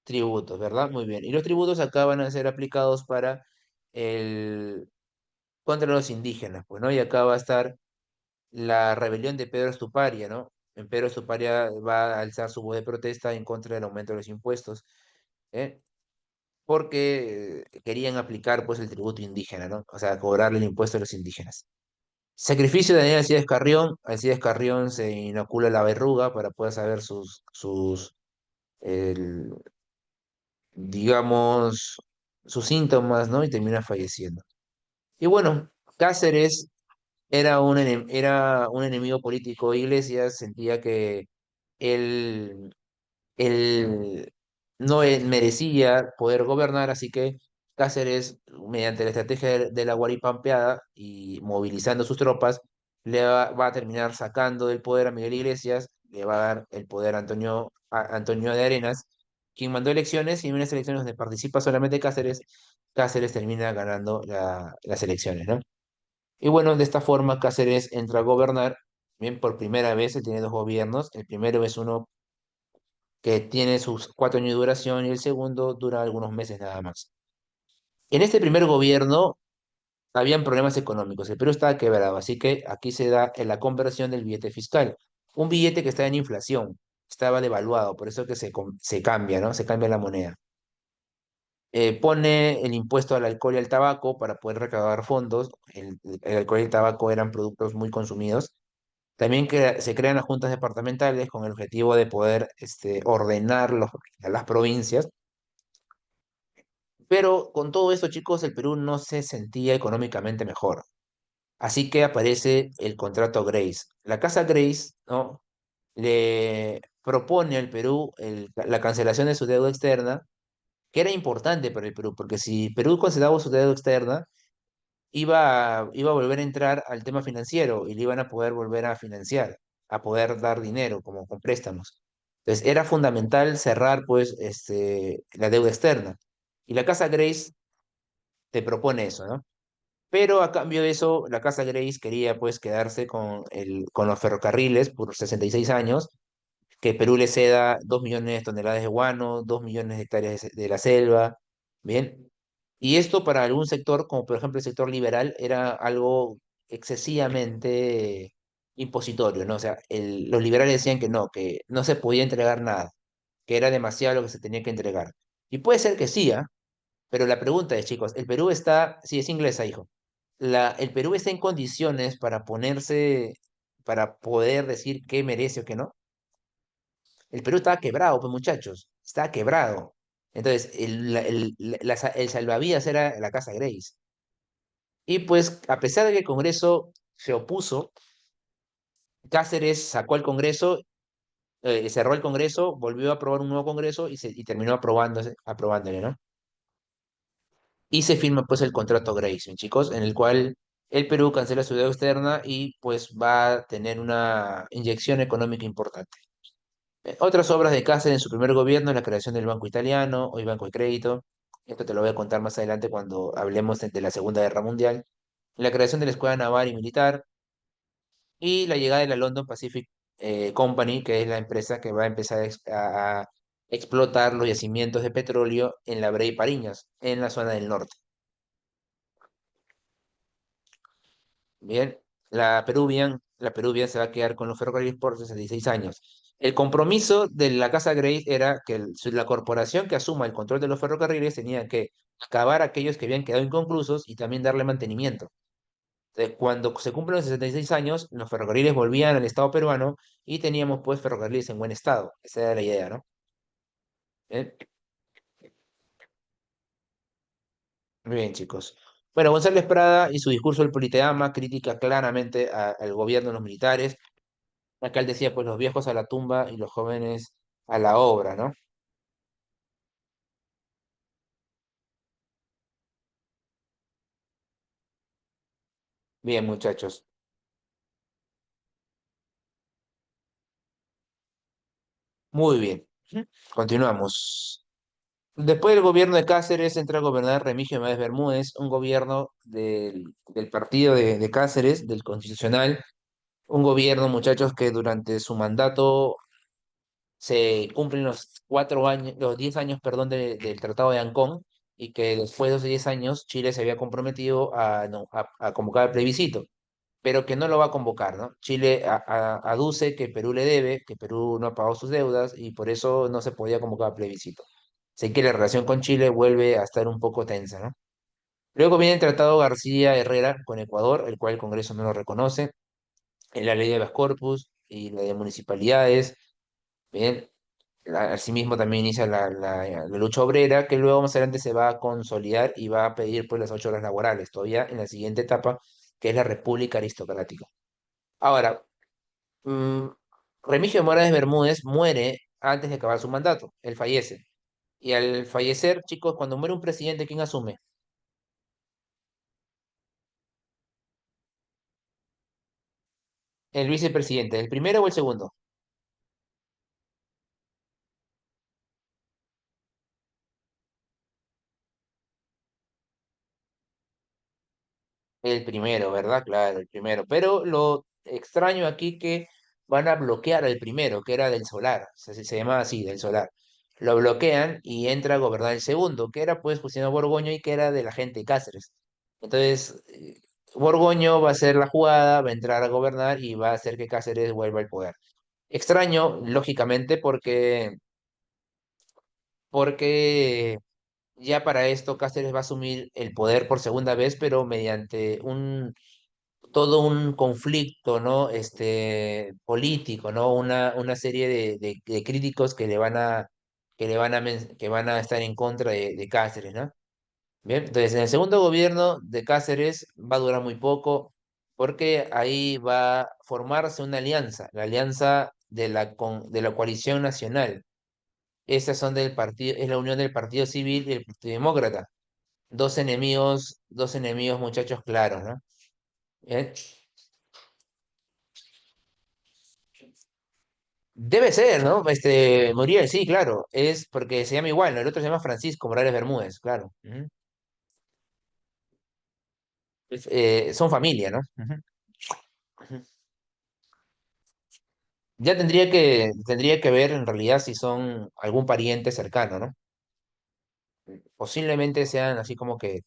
Tributos, ¿verdad? Muy bien. Y los tributos acá van a ser aplicados para el contra los indígenas, pues, ¿no? Y acá va a estar la rebelión de Pedro Estuparia, ¿no? En Pedro Estuparia va a alzar su voz de protesta en contra del aumento de los impuestos, ¿eh? Porque querían aplicar, pues, el tributo indígena, ¿no? O sea, cobrarle el impuesto a los indígenas. Sacrificio de Daniel Alcides Carrión. Alcides Carrión se inocula la verruga para poder saber el- digamos, sus síntomas, ¿no? Y termina falleciendo. Y bueno, Cáceres era un enemigo político de Iglesias, sentía que él, él no merecía poder gobernar, así que Cáceres, mediante la estrategia de la Guaripampeada y movilizando sus tropas, va a terminar sacando del poder a Miguel Iglesias, le va a dar el poder a Antonio de Arenas, quien mandó elecciones y en unas elecciones donde participa solamente Cáceres, Cáceres termina ganando las elecciones, ¿no? Y bueno, de esta forma Cáceres entra a gobernar, bien por primera vez, él tiene dos gobiernos, el primero es uno que tiene sus 4 años de duración y el segundo dura algunos meses nada más. En este primer gobierno habían problemas económicos, el Perú estaba quebrado, así que aquí se da en la conversión del billete fiscal, un billete que está en inflación, estaba devaluado, por eso que se cambia, ¿no? Se cambia la moneda. Pone el impuesto al alcohol y al tabaco para poder recaudar fondos. El alcohol y el tabaco eran productos muy consumidos. También se crean las juntas departamentales con el objetivo de poder ordenar a las provincias. Pero con todo esto, chicos, el Perú no se sentía económicamente mejor. Así que aparece el contrato Grace. La casa Grace, ¿no? Le propone al Perú la cancelación de su deuda externa, que era importante para el Perú, porque si Perú cancelaba su deuda externa, iba a volver a entrar al tema financiero y le iban a poder volver a financiar, a poder dar dinero como con préstamos. Entonces era fundamental cerrar pues la deuda externa. Y la Casa Grace te propone eso, ¿no? Pero a cambio de eso, la Casa Grace quería pues quedarse con los ferrocarriles por 66 años, que Perú le ceda 2 millones de toneladas de guano, 2 millones de hectáreas de la selva, ¿bien? Y esto para algún sector, como por ejemplo el sector liberal, era algo excesivamente impositorio, ¿no? O sea, los liberales decían que no se podía entregar nada, que era demasiado lo que se tenía que entregar. Y puede ser que sí, ¿ah? Pero la pregunta es, chicos, ¿el Perú está, sí, es inglesa, hijo? ¿El Perú está en condiciones para poder decir qué merece o qué no? El Perú estaba quebrado, pues muchachos, estaba quebrado. Entonces, el salvavidas era la Casa Grace. Y pues, a pesar de que el Congreso se opuso, Cáceres sacó el Congreso, cerró el Congreso, volvió a aprobar un nuevo Congreso y terminó aprobándole, ¿no? Y se firma pues el contrato Grace, chicos, en el cual el Perú cancela su deuda externa y pues va a tener una inyección económica importante. Otras obras de Cáceres en su primer gobierno, la creación del Banco Italiano, hoy Banco de Crédito. Esto te lo voy a contar más adelante cuando hablemos de la Segunda Guerra Mundial. La creación de la Escuela Naval y Militar y la llegada de la London Pacific Company, que es la empresa que va a empezar a explotar los yacimientos de petróleo en la Brea y Pariñas, en la zona del norte. Bien, la Peruvian se va a quedar con los ferrocarriles por 66 años. El compromiso de la Casa Grey era que la corporación que asuma el control de los ferrocarriles tenía que acabar aquellos que habían quedado inconclusos y también darle mantenimiento. Entonces, cuando se cumplen los 66 años, los ferrocarriles volvían al Estado peruano y teníamos pues ferrocarriles en buen estado. Esa era la idea, ¿no? Bien, muy bien, chicos. Bueno, González Prada y su discurso del Politeama critica claramente al gobierno de los militares. Acá él decía, pues los viejos a la tumba y los jóvenes a la obra, ¿no? Bien, muchachos. Muy bien. Ujú. Continuamos. Después del gobierno de Cáceres entra a gobernar Remigio Méndez Bermúdez, un gobierno del partido de Cáceres, del Constitucional, un gobierno, muchachos, que durante su mandato se cumplen los 4 años, los 10 años, perdón, del Tratado de Ancón, y que después de esos 10 años Chile se había comprometido a convocar el plebiscito, pero que no lo va a convocar, ¿no? Chile aduce que Perú le debe, que Perú no ha pagado sus deudas y por eso no se podía convocar el plebiscito. Así que la relación con Chile vuelve a estar un poco tensa, ¿no? Luego viene el Tratado García Herrera con Ecuador, el cual el Congreso no lo reconoce, en la ley de habeas corpus y la de municipalidades. Bien, asimismo también inicia la lucha obrera, que luego más adelante se va a consolidar y va a pedir pues las 8 horas laborales, todavía en la siguiente etapa, que es la República Aristocrática. Ahora, mm, Remigio Morales Bermúdez muere antes de acabar su mandato, él fallece. Y al fallecer, chicos, cuando muere un presidente, ¿quién asume? El vicepresidente, ¿el primero o el segundo? El primero, ¿verdad? Claro, el primero. Pero lo extraño aquí que van a bloquear al primero, que era del Solar, se llamaba así, del Solar. Lo bloquean y entra a gobernar el segundo, que era pues Justino Borgoño y que era de la gente de Cáceres. Entonces, Borgoño va a hacer la jugada, va a entrar a gobernar y va a hacer que Cáceres vuelva al poder. Extraño, lógicamente, porque ya para esto Cáceres va a asumir el poder por segunda vez, pero mediante todo un conflicto, ¿no? Político, ¿no? Una serie de críticos que van a estar en contra de Cáceres, ¿no? Bien, entonces en el segundo gobierno de Cáceres va a durar muy poco, porque ahí va a formarse una alianza, la alianza de la coalición nacional. Esas son del partido, es la unión del Partido Civil y el Partido Demócrata. Dos enemigos, muchachos, claros, ¿no? Bien. Debe ser, ¿no? Muriel, sí, claro. Es porque se llama igual, ¿no? El otro se llama Francisco Morales Bermúdez, claro. Ujú. Son familia, ¿no? Ujú, ujú. Ya tendría que ver en realidad si son algún pariente cercano, ¿no? Posiblemente sean así como que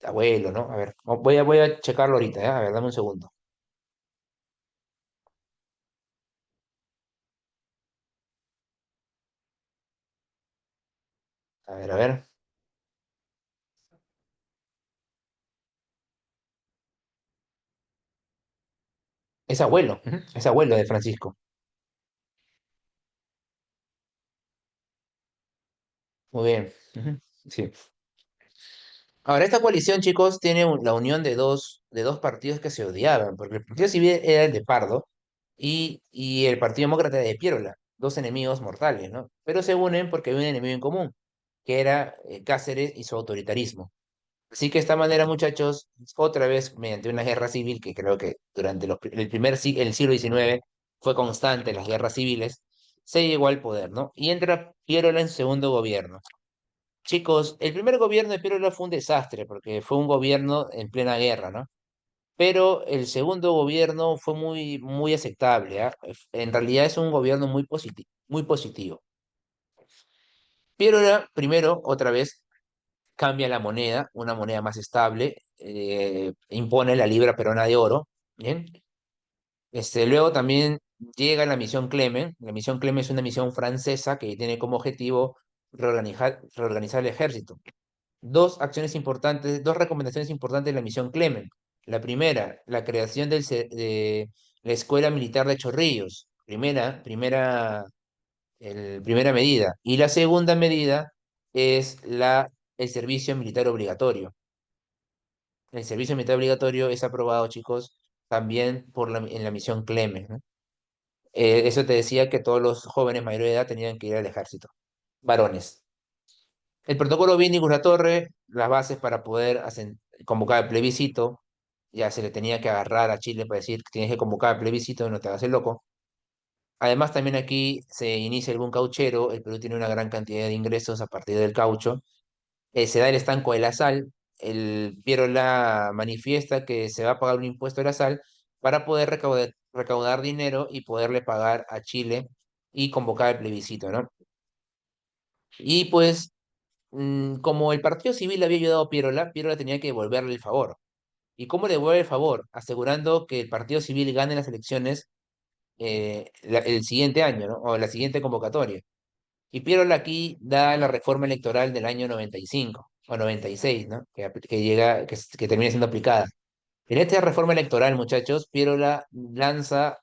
abuelo, ¿no? A ver, voy a checarlo ahorita, ¿eh? A ver, dame un segundo. A ver, a ver. Es abuelo, ujú, es abuelo de Francisco. Muy bien. Ujú, sí. Ahora, esta coalición, chicos, tiene la unión de dos partidos que se odiaban, porque el Partido Civil era el de Pardo y el Partido Demócrata de Piérola, dos enemigos mortales, ¿no? Pero se unen porque hay un enemigo en común, que era Cáceres y su autoritarismo. Así que de esta manera, muchachos, otra vez, mediante una guerra civil, que creo que durante el siglo XIX fue constante las guerras civiles, se llegó al poder, ¿no? Y entra Piérola en segundo gobierno. Chicos, el primer gobierno de Piero fue un desastre porque fue un gobierno en plena guerra, ¿no? Pero el segundo gobierno fue muy aceptable, ¿ah? En realidad es un gobierno muy positivo. Piero primero, otra vez, cambia la moneda, una moneda más estable, impone la libra peruana de oro, ¿bien? Luego también llega la misión Clemen. La misión Clemen es una misión francesa que tiene como objetivo reorganizar el ejército. Dos acciones importantes, dos recomendaciones importantes de la misión Clemen. La primera, la creación de la Escuela Militar de Chorrillos. Primera medida. Y la segunda medida es el servicio militar obligatorio. El servicio militar obligatorio es aprobado, chicos, también en la misión Clemes, ¿no? Eso te decía que todos los jóvenes mayores de edad tenían que ir al ejército, varones. El protocolo Vinicius Torre, las bases para poder convocar el plebiscito, ya se le tenía que agarrar a Chile para decir que tienes que convocar el plebiscito, no te hagas el loco. Además, también aquí se inicia el boom cauchero, el Perú tiene una gran cantidad de ingresos a partir del caucho. Se da el estanco de la sal, el Piero la manifiesta que se va a pagar un impuesto de la sal para poder recaudar dinero y poderle pagar a Chile y convocar el plebiscito, ¿no? Y pues, como el Partido Civil había ayudado a Pierola tenía que devolverle el favor. ¿Y cómo le devuelve el favor? Asegurando que el Partido Civil gane las elecciones el siguiente año, ¿no? O la siguiente convocatoria. Y Pierola aquí da la reforma electoral del año 95 o 96, ¿no? Que llega, que termina siendo aplicada. En esta reforma electoral, muchachos, Pierola lanza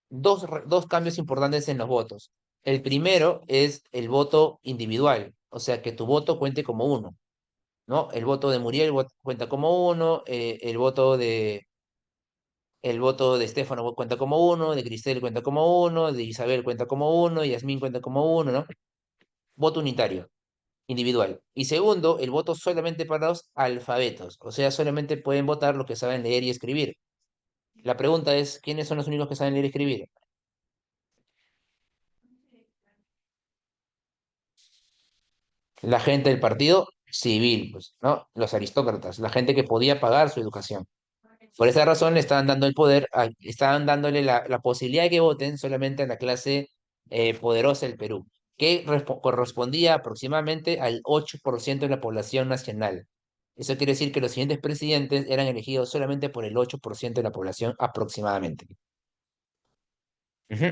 dos cambios importantes en los votos. El primero es el voto individual, o sea, que tu voto cuente como uno, ¿no? El voto de Muriel cuenta como uno, el voto de Estefano cuenta como uno, de Cristel cuenta como uno, de Isabel cuenta como uno, de Yasmín cuenta como uno, ¿no? Voto unitario, individual. Y segundo, el voto solamente para los alfabetos, o sea, solamente pueden votar los que saben leer y escribir. La pregunta es, ¿quiénes son los únicos que saben leer y escribir? La gente del partido civil, pues, ¿no? Los aristócratas, la gente que podía pagar su educación. Por esa razón le estaban dando el poder, estaban dándole la posibilidad de que voten solamente a la clase poderosa del Perú, que correspondía aproximadamente al 8% de la población nacional. Eso quiere decir que los siguientes presidentes eran elegidos solamente por el 8% de la población aproximadamente. Ujú.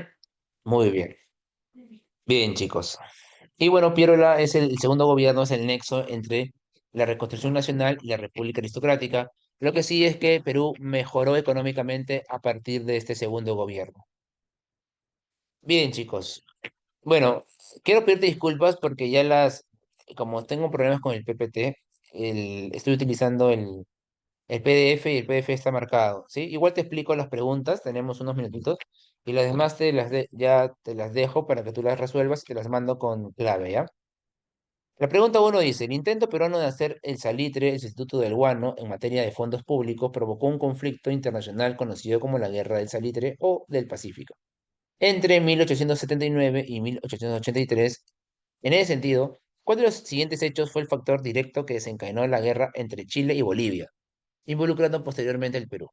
Muy bien. Bien, chicos. Y bueno, Pierola es el segundo gobierno, es el nexo entre la reconstrucción nacional y la república aristocrática. Lo que sí es que Perú mejoró económicamente a partir de este segundo gobierno. Bien, chicos. Bueno, quiero pedirte disculpas porque como tengo problemas con el PPT, estoy utilizando el PDF y el PDF está marcado, ¿sí? Igual te explico las preguntas, tenemos unos minutitos, y las demás ya te las dejo para que tú las resuelvas y te las mando con clave, ¿ya? La pregunta uno dice, el intento peruano de hacer el salitre, el sustituto del guano, en materia de fondos públicos, provocó un conflicto internacional conocido como la Guerra del Salitre o del Pacífico. Entre 1879 y 1883, en ese sentido, ¿cuál de los siguientes hechos fue el factor directo que desencadenó la guerra entre Chile y Bolivia, involucrando posteriormente el Perú?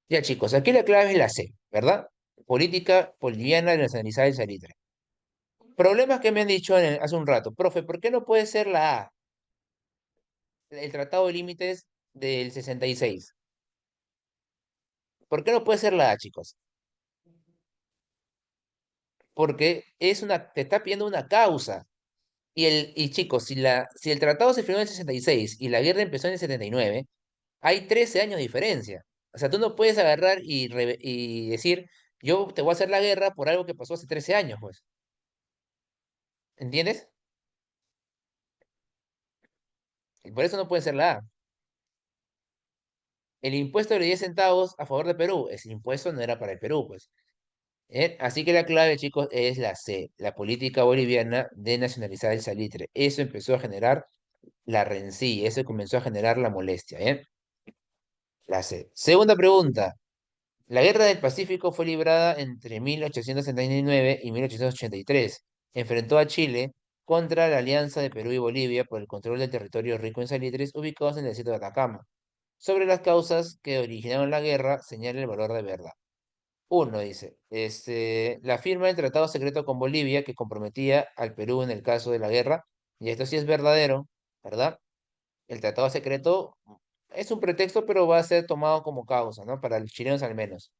Ya chicos, aquí la clave es la C, ¿verdad? Política boliviana de nacionalizar el salitre. Problemas que me han dicho hace un rato. Profe, ¿por qué no puede ser la A? El Tratado de Límites del 66. ¿Por qué no puede ser la A, chicos? Porque te está pidiendo una causa. Y chicos, si el tratado se firmó en el 66 y la guerra empezó en el 79, hay 13 años de diferencia. O sea, tú no puedes agarrar y decir, yo te voy a hacer la guerra por algo que pasó hace 13 años, pues. ¿Entiendes? Y por eso no puede ser la A. El impuesto de 10 centavos a favor de Perú, ese impuesto no era para el Perú, pues. Así que la clave, chicos, es la C, la política boliviana de nacionalizar el salitre. Eso empezó a generar la rencilla, eso comenzó a generar la molestia, ¿eh? La C. Segunda pregunta. La Guerra del Pacífico fue librada entre 1879 y 1883. Enfrentó a Chile contra la alianza de Perú y Bolivia por el control del territorio rico en salitres ubicados en el desierto de Atacama. Sobre las causas que originaron la guerra, señala el valor de verdad. Uno dice, la firma del tratado secreto con Bolivia que comprometía al Perú en el caso de la guerra, y esto sí es verdadero, ¿verdad? El tratado secreto es un pretexto, pero va a ser tomado como causa, ¿no? Para los chilenos al menos.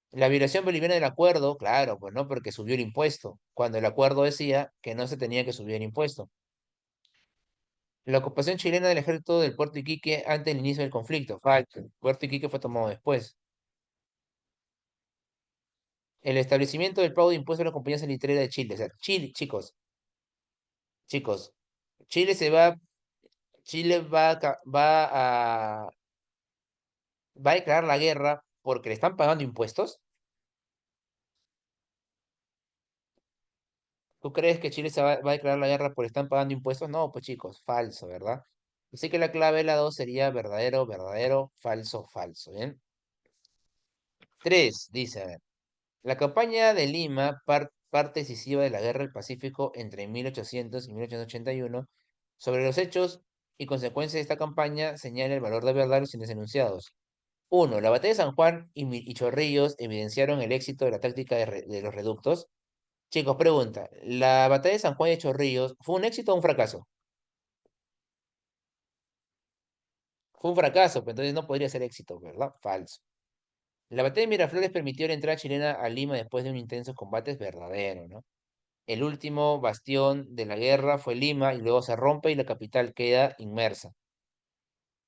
La violación boliviana del acuerdo, claro, pues no, porque subió el impuesto, cuando el acuerdo decía que no se tenía que subir el impuesto. La ocupación chilena del ejército del puerto Iquique antes del inicio del conflicto, falso. El puerto Iquique fue tomado después. El establecimiento del pago de impuestos a la compañía salitrera de Chile. O sea, Chile, chicos, Chile se va, Chile va a va a declarar la guerra porque le están pagando impuestos? ¿Tú crees que Chile va a declarar la guerra porque están pagando impuestos? No, pues chicos, falso, ¿verdad? Así que la clave de la 2 sería verdadero, verdadero, falso, falso, ¿bien? 3 dice, a ver, la campaña de Lima, parte decisiva de la Guerra del Pacífico entre 1800 y 1881, sobre los hechos y consecuencias de esta campaña señala el valor de verdad de los siguientes enunciados. Uno, la batalla de San Juan y Chorrillos evidenciaron el éxito de la táctica de los reductos. Chicos, pregunta, ¿la batalla de San Juan y Chorrillos fue un éxito o un fracaso? Fue un fracaso, pero entonces no podría ser éxito, ¿verdad? Falso. La batalla de Miraflores permitió la entrada chilena a Lima después de un intenso combate, es verdadero, ¿no? El último bastión de la guerra fue Lima y luego se rompe y la capital queda inmersa.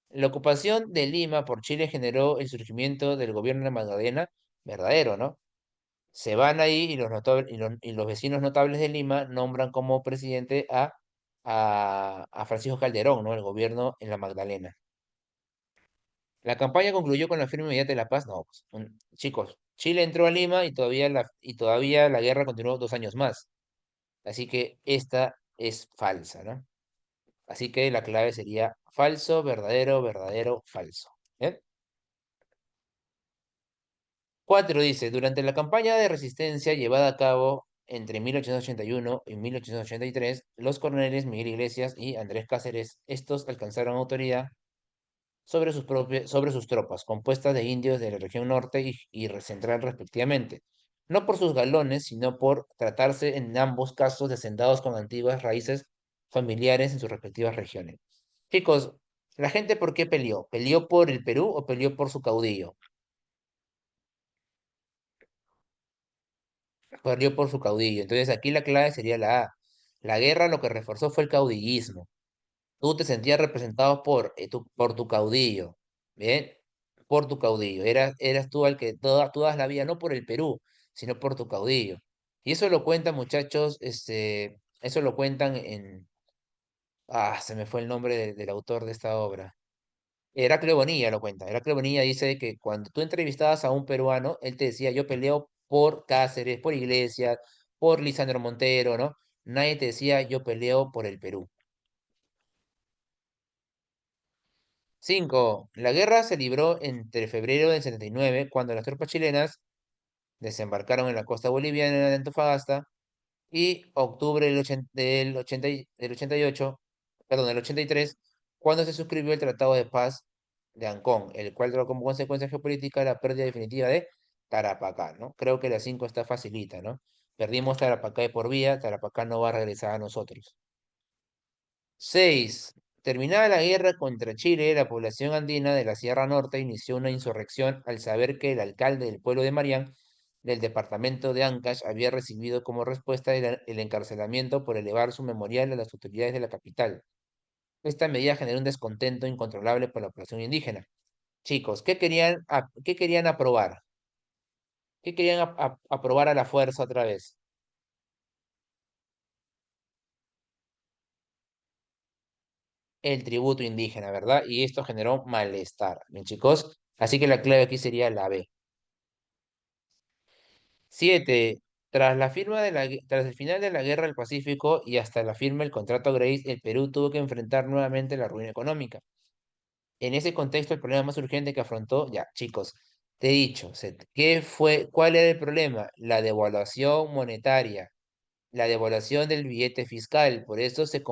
La ocupación de Lima por Chile generó el surgimiento del gobierno de Magdalena, verdadero, ¿no? Se van ahí y los vecinos notables de Lima nombran como presidente a Francisco Calderón, ¿no? El gobierno en la Magdalena. La campaña concluyó con la firma inmediata de la paz. No, pues, chicos, Chile entró a Lima y todavía la guerra continuó 2 años más. Así que esta es falsa, ¿no? Así que la clave sería falso, verdadero, verdadero, falso. ¿Bien? 4 dice, durante la campaña de resistencia llevada a cabo entre 1881 y 1883, los coroneles Miguel Iglesias y Andrés Cáceres, estos alcanzaron autoridad sobre sus tropas, compuestas de indios de la región norte y central respectivamente, no por sus galones, sino por tratarse en ambos casos de hacendados con antiguas raíces familiares en sus respectivas regiones. Chicos, ¿la gente por qué peleó? ¿Peleó por el Perú o peleó por su caudillo? Peleó por su caudillo. Entonces aquí la clave sería la A. La guerra lo que reforzó fue el caudillismo. Tú te sentías representado por tu caudillo, ¿bien? Por tu caudillo. Eras tú al que tú das la vida, no por el Perú, sino por tu caudillo. Y eso lo cuentan, muchachos, eso lo cuentan se me fue el nombre del autor de esta obra. Heraclio Bonilla lo cuenta. Heraclio Bonilla dice que cuando tú entrevistabas a un peruano, él te decía, yo peleo por Cáceres, por Iglesias, por Lisandro Montero, ¿no? Nadie te decía, yo peleo por el Perú. 5. La guerra se libró entre febrero del 79, cuando las tropas chilenas desembarcaron en la costa boliviana de Antofagasta, y octubre del 88, perdón, del 83, cuando se suscribió el Tratado de Paz de Ancón, el cual trajo como consecuencia geopolítica la pérdida definitiva de Tarapacá, ¿no? Creo que la 5 está facilita, ¿no? Perdimos Tarapacá de por vía, Tarapacá no va a regresar a nosotros. 6. Terminada la guerra contra Chile, la población andina de la Sierra Norte inició una insurrección al saber que el alcalde del pueblo de Marián, del departamento de Ancash, había recibido como respuesta el encarcelamiento por elevar su memorial a las autoridades de la capital. Esta medida generó un descontento incontrolable por la población indígena. Chicos, ¿qué querían aprobar? ¿Qué querían aprobar a la fuerza otra vez? El tributo indígena, ¿verdad? Y esto generó malestar, bien, chicos. Así que la clave aquí sería la B. 7. Tras el final de la Guerra del Pacífico y hasta la firma del Contrato Grace, el Perú tuvo que enfrentar nuevamente la ruina económica. En ese contexto, el problema más urgente que afrontó, ya, chicos, te he dicho, ¿cuál era el problema? La devaluación monetaria, la devaluación del billete fiscal. Por eso se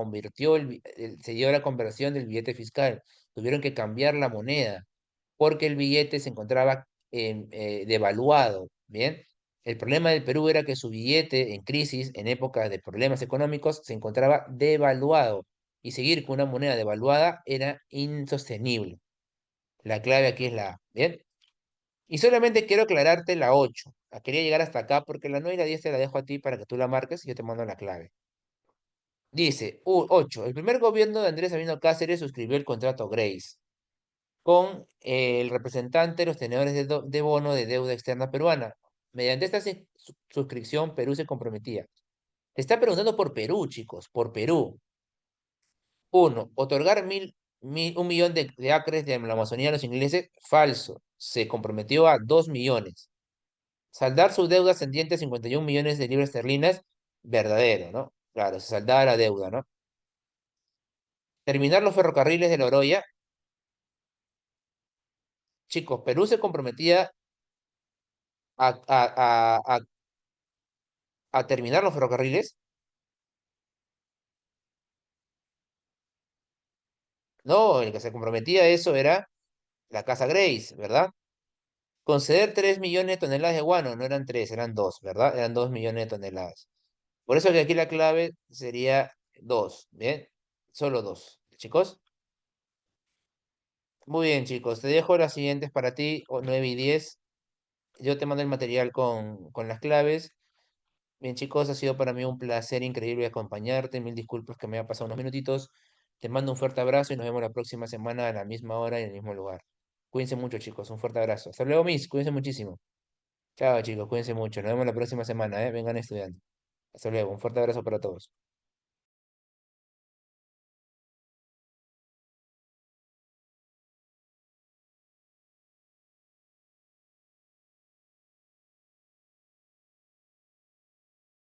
dio la conversión del billete fiscal. Tuvieron que cambiar la moneda porque el billete se encontraba devaluado, ¿bien? El problema del Perú era que su billete en crisis, en épocas de problemas económicos, se encontraba devaluado y seguir con una moneda devaluada era insostenible. La clave aquí es la A, ¿bien? Y solamente quiero aclararte la 8. Quería llegar hasta acá porque la 9 y la 10 te la dejo a ti para que tú la marques y yo te mando la clave. Dice, 8. El primer gobierno de Andrés Sabino Cáceres suscribió el contrato Grace con el representante de los tenedores de bono de deuda externa peruana. Mediante esta suscripción, Perú se comprometía. Te está preguntando por Perú, chicos, por Perú. Uno, otorgar Un millón de acres de la Amazonía a los ingleses, falso. Se comprometió a 2 millones. Saldar su deuda ascendiente a 51 millones de libras esterlinas, verdadero, ¿no? Claro, se saldaba la deuda, ¿no? Terminar los ferrocarriles de la Oroya. Chicos, Perú se comprometía a, a, a terminar los ferrocarriles. No, el que se comprometía a eso era la Casa Grace, ¿verdad? Conceder 3 millones de toneladas de guano, no eran 3, eran 2, ¿verdad? Eran 2 millones de toneladas. Por eso que aquí la clave sería 2, ¿bien? Solo 2. Chicos, muy bien, chicos. Te dejo las siguientes para ti, 9 y 10. Yo te mando el material con las claves. Bien, chicos, ha sido para mí un placer increíble acompañarte. Mil disculpas que me haya pasado unos minutitos. Te mando un fuerte abrazo y nos vemos la próxima semana a la misma hora y en el mismo lugar. Cuídense mucho, chicos. Un fuerte abrazo. Hasta luego, Miss. Cuídense muchísimo. Chao, chicos. Cuídense mucho. Nos vemos la próxima semana, ¿eh? Vengan estudiando. Hasta luego. Un fuerte abrazo para todos.